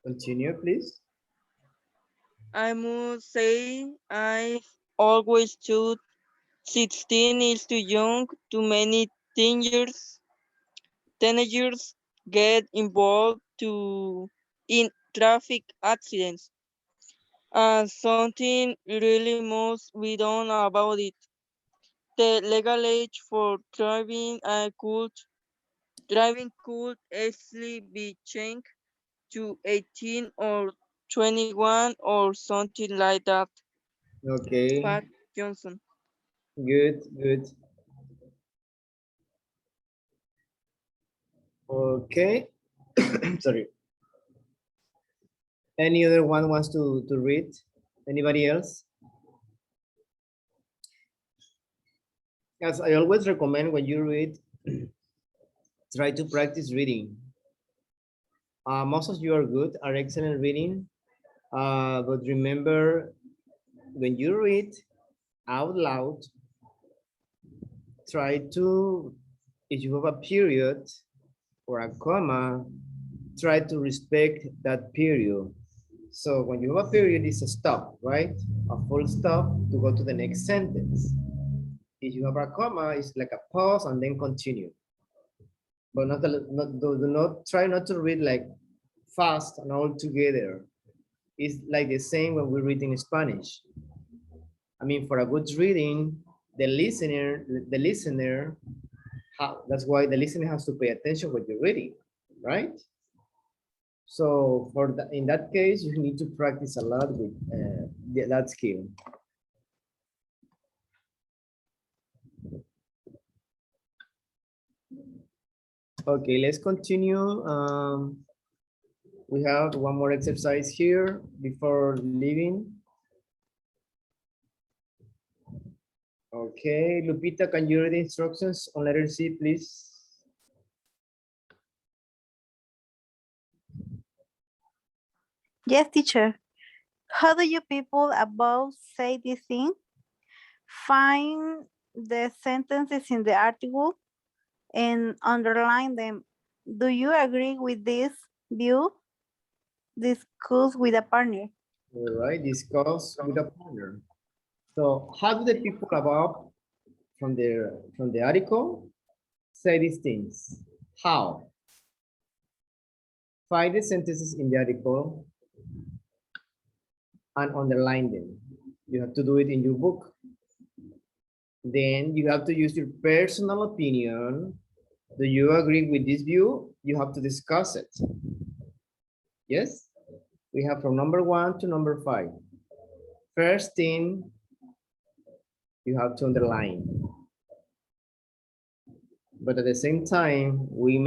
Continue, please. I must say I always choose 16 is too young. Too many teenagers get involved in traffic accidents. And something really must be done about it. The legal age for driving could easily be changed to 18 or 21 or something like that. Okay. Pat Johnson. Good, good. Okay. Sorry. Any other one wants to read? Anybody else? As I always recommend when you read, try to practice reading. Most of you are good, are excellent reading. But remember, when you read out loud, try to, if you have a period or a comma, try to respect that period. So when you have a period, it's a stop, right? A full stop to go to the next sentence. If you have a comma, it's like a pause and then continue. But do not try not to read like fast and all together. It's like the same when we read in Spanish. I mean, for a good reading, the listener, that's why the listener has to pay attention what you're reading, right? So in that case, you need to practice a lot with that skill. Okay, let's continue. We have one more exercise here before leaving. Okay, Lupita, can you read the instructions on letter C, please? Yes, teacher. How do you people above say this thing? Find the sentences in the article and underline them. Do you agree with this view? Discuss with a partner. All right, discuss with a partner. So how do the people above from the article say these things? How? Find the sentences in the article and underline them. You have to do it in your book. Then you have to use your personal opinion. Do you agree with this view? You have to discuss it. Yes? We have from number 1 to number 5. First thing, you have to underline. But at the same time, we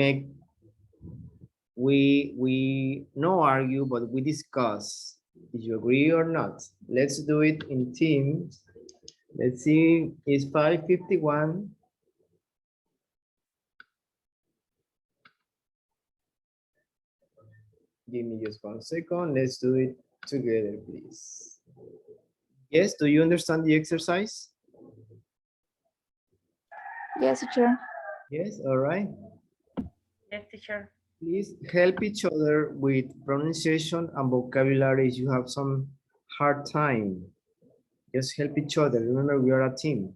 no argue, but we discuss. Did you agree or not? Let's do it in teams. Let's see, it's 5:51. Give me just 1 second. Let's do it together, please. Yes, do you understand the exercise? Yes, teacher. Yes, all right. Yes, teacher. Please help each other with pronunciation and vocabulary if you have some hard time. Just help each other. Remember, we are a team.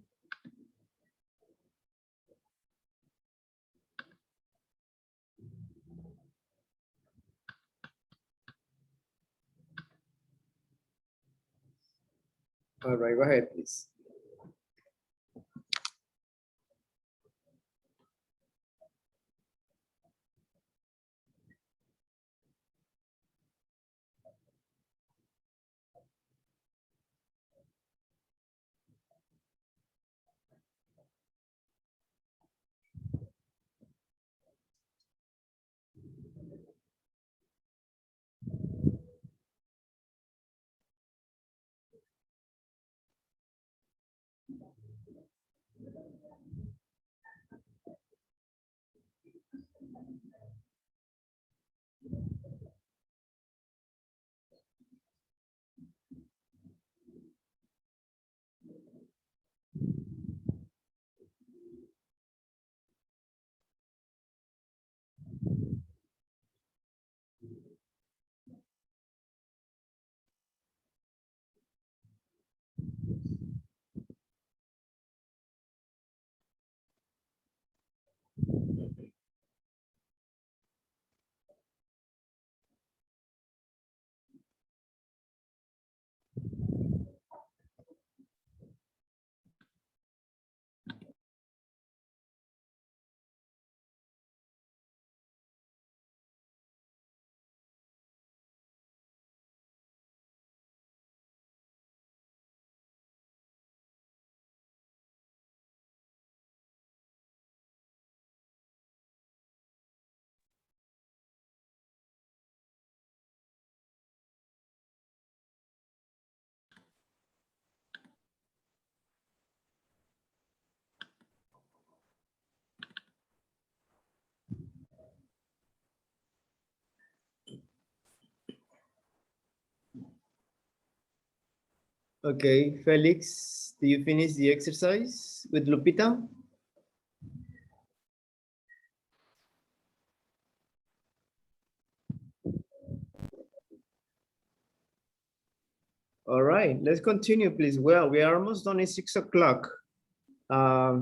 All right, go ahead, please. Okay, Felix, do you finish the exercise with Lupita? All right, let's continue, please. Well, we are almost done. It's 6 o'clock. I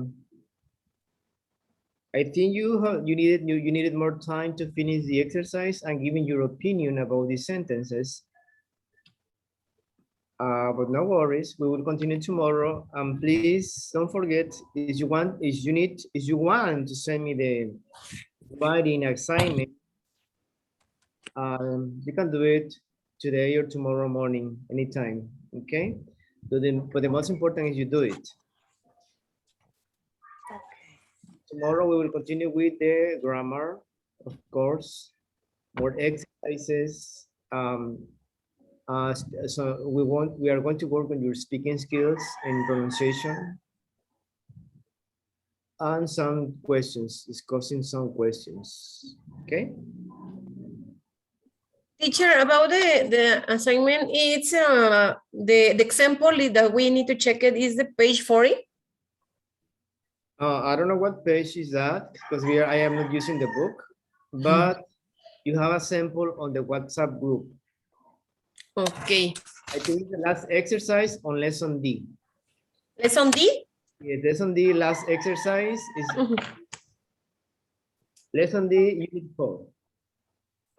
think you needed more time to finish the exercise and giving your opinion about these sentences. But no worries, we will continue tomorrow. And please don't forget, if you want to send me the writing assignment, you can do it today or tomorrow morning, anytime. Okay. But the most important is you do it. Tomorrow we will continue with the grammar, of course, more exercises. So we are going to work on your speaking skills and pronunciation, and some questions, discussing some questions. Okay. Teacher, about the assignment, it's the example that we need to check it is the page 40. I don't know what page is that because I am not using the book, but you have a sample on the WhatsApp group. Okay. I think the last exercise on lesson D. Lesson D? Yeah, lesson D, last exercise is lesson D, unit 4.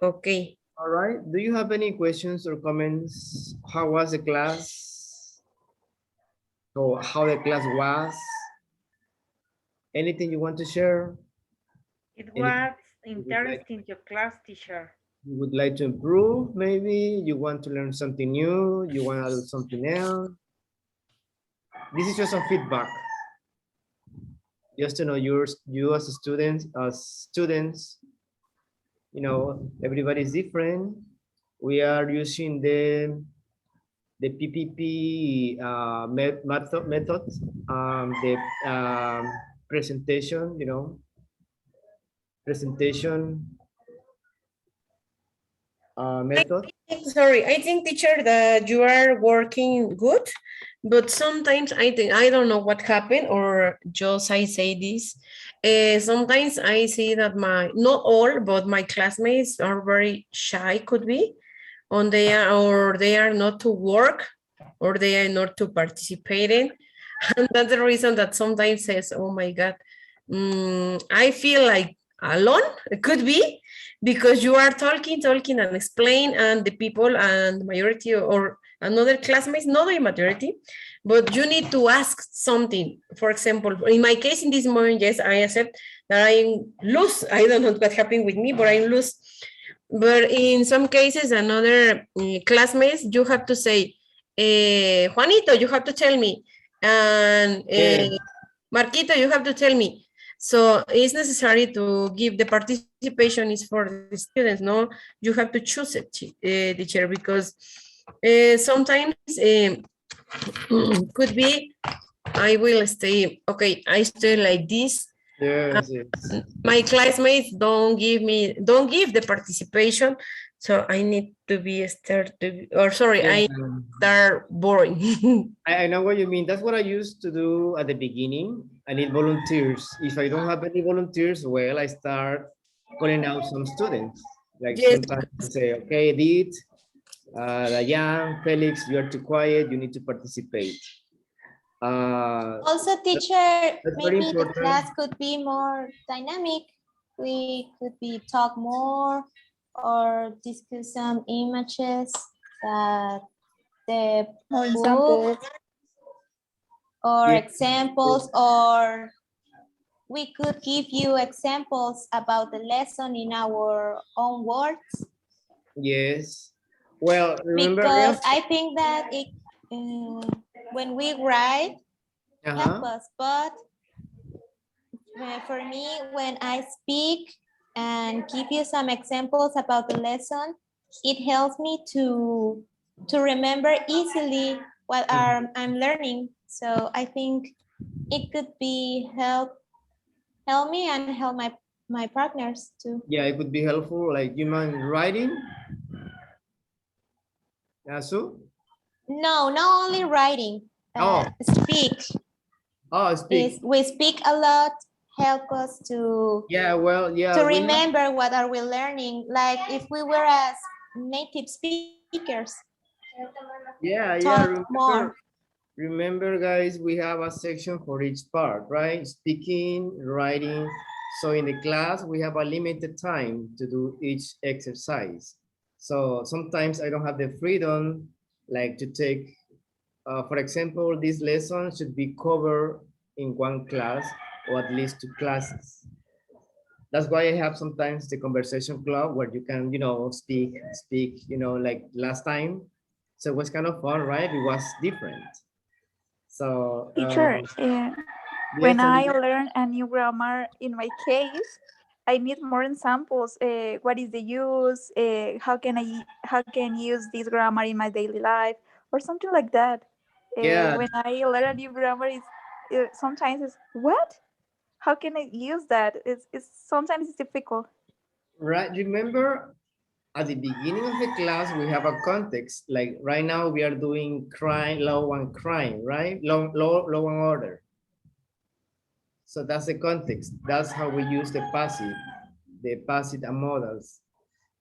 Okay. All right. Do you have any questions or comments? How was the class? Or how the class was? Anything you want to share? It was interesting, your class, teacher. You would like to improve, maybe? You want to learn something new? You want to do something else? This is just some feedback. Just to know you as a student, you know, everybody is different. We are using the PPP method, the presentation, you know, presentation method. Sorry, I think, teacher, that you are working good, but sometimes I think, I don't know what happened, or just I say this. Sometimes I see that not all, but my classmates are very shy, could be, or they are not to work, or they are not to participate in. And that's the reason that sometimes says, oh my God, I feel like alone. It could be because you are talking and explain, and the people and the majority or another classmates, not the majority, but you need to ask something. For example, in my case, in this moment, yes, I accept that I'm loose. I don't know what happened with me, but I'm loose. But in some cases, another classmates, you have to say, Juanito, you have to tell me, and Marquito, you have to tell me. So it's necessary to give the participation is for the students, no? You have to choose it, teacher, because sometimes could be, I will stay, okay, I stay like this. Yes, my classmates don't give the participation, so I need to be start boring. I know what you mean. That's what I used to do at the beginning. I need volunteers. If I don't have any volunteers, well, I start calling out some students. Like sometimes I say, okay, Edith, Dayan, Felix, you are too quiet. You need to participate. Also, teacher, maybe the class could be more dynamic. We could be talk more or discuss some images that the book or examples, or we could give you examples about the lesson in our own words. Yes. Well, remember, because I think that it when we write help us, but for me, when I speak and give you some examples about the lesson, it helps me to remember easily what I'm learning. So I think it could be help me and help my partners too. Yeah, it could be helpful. Like, you mind writing? Yasu? No, not only writing. Speak. Oh, speak. We speak a lot, help us to Yeah, well, yeah. to remember what are we learning. Like if we were as native speakers. Yeah, talk yeah. more. Remember, guys, we have a section for each part, right? Speaking, writing. So in the class, we have a limited time to do each exercise. So sometimes I don't have the freedom, like to take, for example, this lesson should be covered in one class or at least 2 classes. That's why I have sometimes the conversation club where you can, speak, like last time. So it was kind of fun, right? It was different. So, Teacher, when yes, I Olivia? learn a new grammar, in my case, I need more examples. What is the use? How can use this grammar in my daily life, or something like that. Yeah. When I learn a new grammar, sometimes it's what? How can I use that? It's sometimes it's difficult. Right. Remember at the beginning of the class, we have a context. Like right now we are doing crime, law and crime, right? Law and order. So that's the context. That's how we use the passive and modals.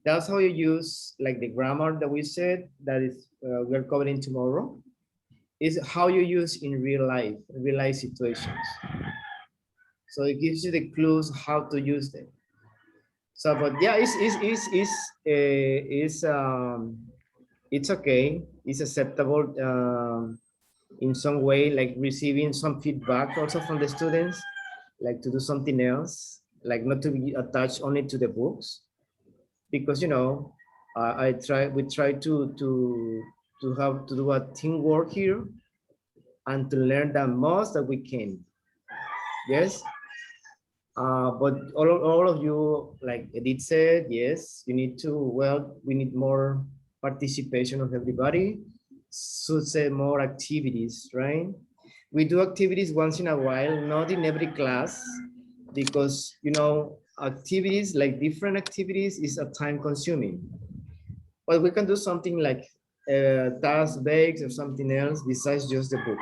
That's how you use like the grammar that we said that is we're covering tomorrow. Is how you use in real life situations. So it gives you the clues how to use them. So, but yeah, it's okay. It's acceptable in some way, like receiving some feedback also from the students, like to do something else, like not to be attached only to the books, because we try to have to do a teamwork here and to learn the most that we can. Yes. But all of you, like Edith said, yes, you need to, well, we need more participation of everybody. So say more activities, right? We do activities once in a while, not in every class, because, activities, like different activities is a time consuming. But we can do something like task based or something else besides just the book.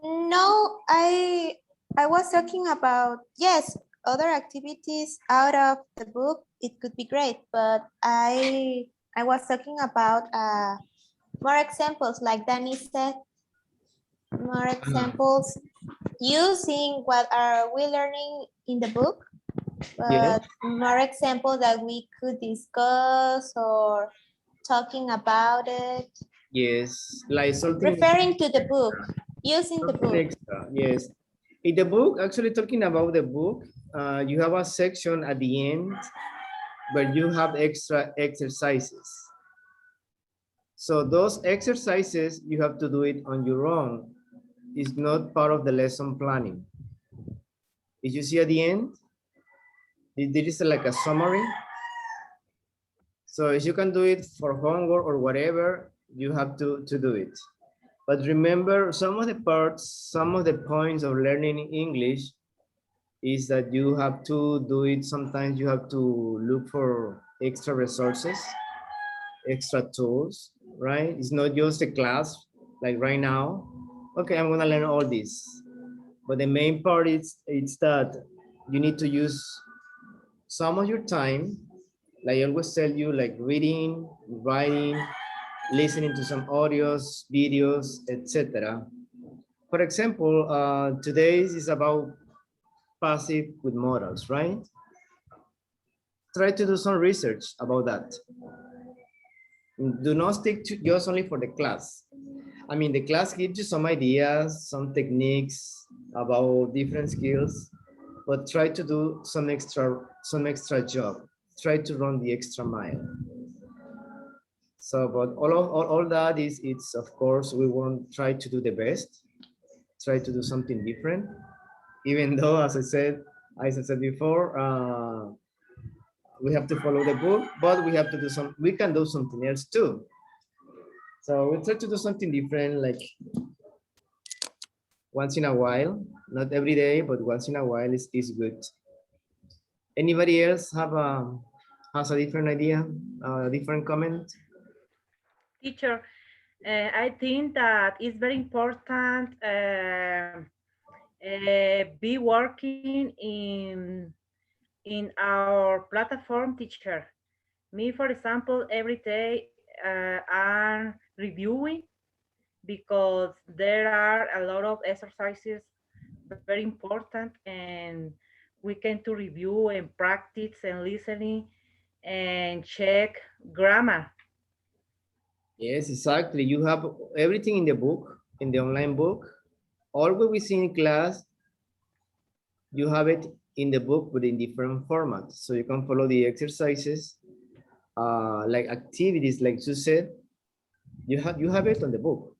No, I was talking about, yes, other activities out of the book, it could be great, but I was talking about more examples, like Danny said, more examples using what are we learning in the book, Yeah. but more examples that we could discuss or talking about it. Yes, like something Referring to the book, using the something book. extra. Yes, in the book, actually talking about the book, you have a section at the end where you have extra exercises. So those exercises, you have to do it on your own. It's not part of the lesson planning. Did you see at the end? There is like a summary. So if you can do it for homework or whatever, you have to do it. But remember, some of the parts, some of the points of learning English is that you have to do it. Sometimes you have to look for extra resources, extra tools, right? It's not just a class, like right now. Okay, I'm gonna learn all this. But the main part is it's that you need to use some of your time, like I always tell you, like reading, writing, listening to some audios, videos, etc. For example, today is about passive with modals, right? Try to do some research about that. Do not stick to just only for the class. I mean, the class gives you some ideas, some techniques about different skills, but try to do some extra job. Try to run the extra mile. So, but all that is, it's of course, we won't try to do the best, try to do something different, even though, as I said before, we have to follow the book, but we can do something else too. So we try to do something different, like once in a while, not every day, but once in a while is good. Anybody else has a different idea, a different comment? Teacher, I think that it's very important be working in our platform teacher. Me, for example, every day I'm reviewing because there are a lot of exercises very important and we can to review and practice and listening and check grammar. Yes, exactly. You have everything in the book, in the online book. All what we see in class, you have it in the book, but in different formats. So you can follow the exercises, like activities, like you said, you have it on the book.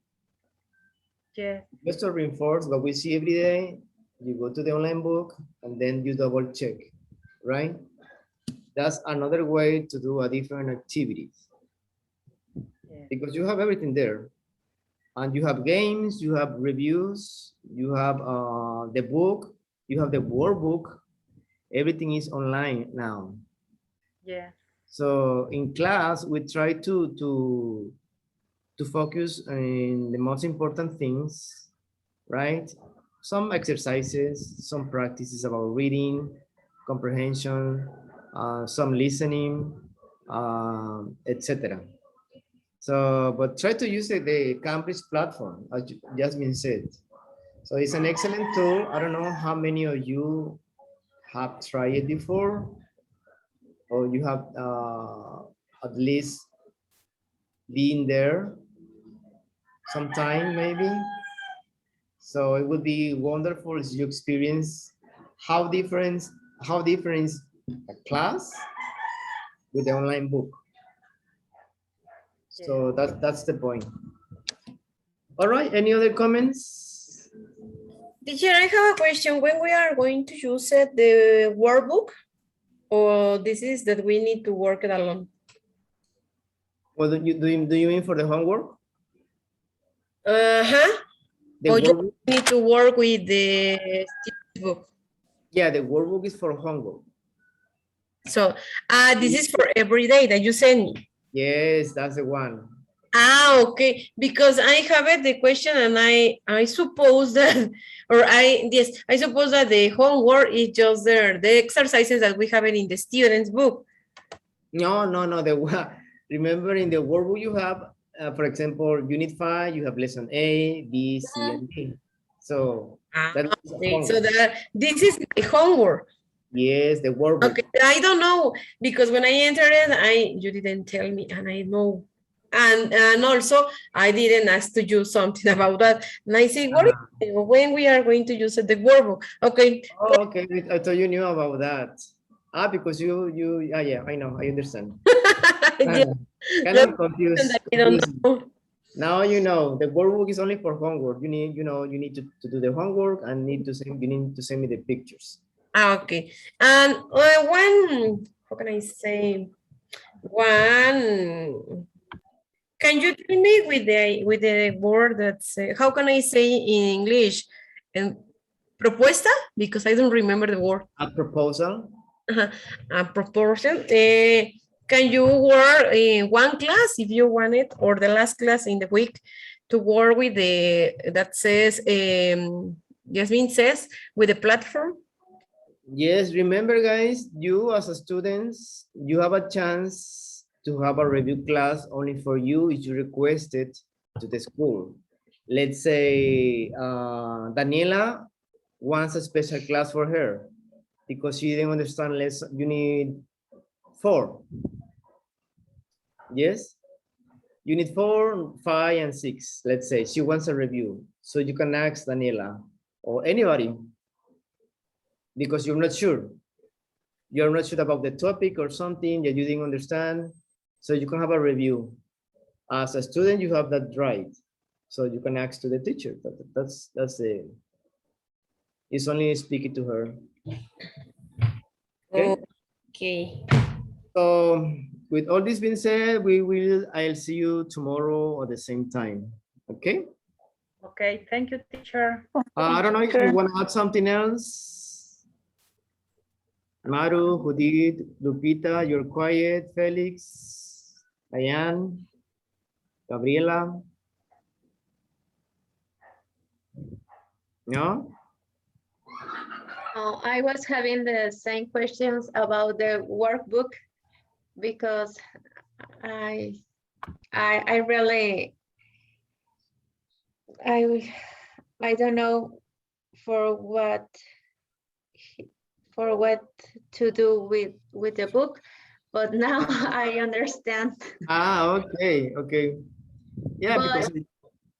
Yes. Just to reinforce what we see every day, you go to the online book and then you double check, right? That's another way to do a different activities because you have everything there. And you have games, you have reviews, you have the book, you have the workbook. Everything is online now. Yeah. So in class, we try to focus on the most important things, right? Some exercises, some practices about reading, comprehension, some listening, etc. So, but try to use the Cambridge platform, as Jasmine said. So it's an excellent tool. I don't know how many of you have tried it before, or you have at least been there sometime maybe. So it would be wonderful if you experience how different is a class with the online book. So that's the point. All right, any other comments? Teacher, I have a question. When we are going to use it, the workbook, or this is that we need to work it alone? Well, do you mean for the homework? Uh-huh. The Or you workbook? need to work with the student book? Yeah, the workbook is for homework. So this is for every day that you send me? Yes, that's the one. Ah, okay. Because I have it, the question, and I suppose that, or I suppose that the homework is just there, the exercises that we have it in the student's book. No. Remember in the workbook you have, for example, unit 5, you have lesson A, B, C, and D. So that's Okay, so this is my homework. Yes, the workbook. Okay, I don't know, because when I entered it, you didn't tell me, and I know. And also, I didn't ask to use something about that. And I say, what is it? When we are going to use it, the workbook? Okay. Oh, okay. I thought you knew about that. Because yeah, I know, I understand. Kind of confused. Now you know the workbook is only for homework. You need to do the homework and you need to send me the pictures. Okay. And how can I say, can you tell me with the word that's, how can I say in English? Propuesta? Because I don't remember the word. A proposal? A proportion. Can you work in one class if you want it, or the last class in the week, to work with that says, Jasmine says, with the platform? Yes, remember guys, you as a students, you have a chance to have a review class only for you if you request it to the school. Let's say Daniela wants a special class for her because she didn't understand unit 4. Yes? Unit 4, 5, and 6, let's say. She wants a review. So you can ask Daniela or anybody because you're not sure. You're not sure about the topic or something that you didn't understand. So you can have a review. As a student, you have that right. So you can ask to the teacher. That's it. It's only speaking to her. Okay. Okay. So with all this being said, I'll see you tomorrow at the same time. Okay. Okay, thank you, teacher. I don't know if you want to add something else. Maru, Judith, Lupita, you're quiet. Felix, Diane, Gabriela. No? I was having the same questions about the workbook because I really I don't know for what to do with the book, but now I understand. Okay, okay. Yeah, because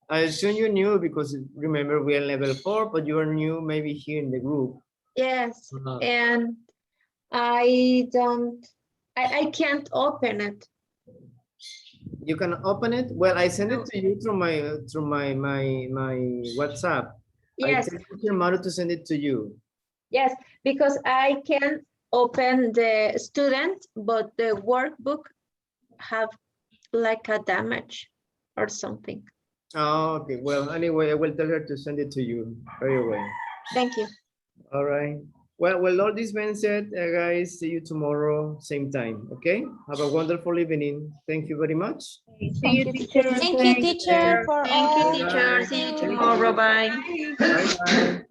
I assume you knew because remember we are level 4, but you are new maybe here in the group. Yes, and I can't open it. You can open it. Well, I send it to you through my WhatsApp. Yes. I tell Teacher Maru to send it to you. Yes, because I can open the student, but the workbook have like a damage or something. Oh, okay. Well, anyway, I will tell her to send it to you right away. Thank you. All right. Well, all this being said, guys, see you tomorrow, same time. Okay. Have a wonderful evening. Thank you very much. See you, teacher. Thank you, teacher, for Thank you, all. teacher. See you tomorrow. Bye. Bye.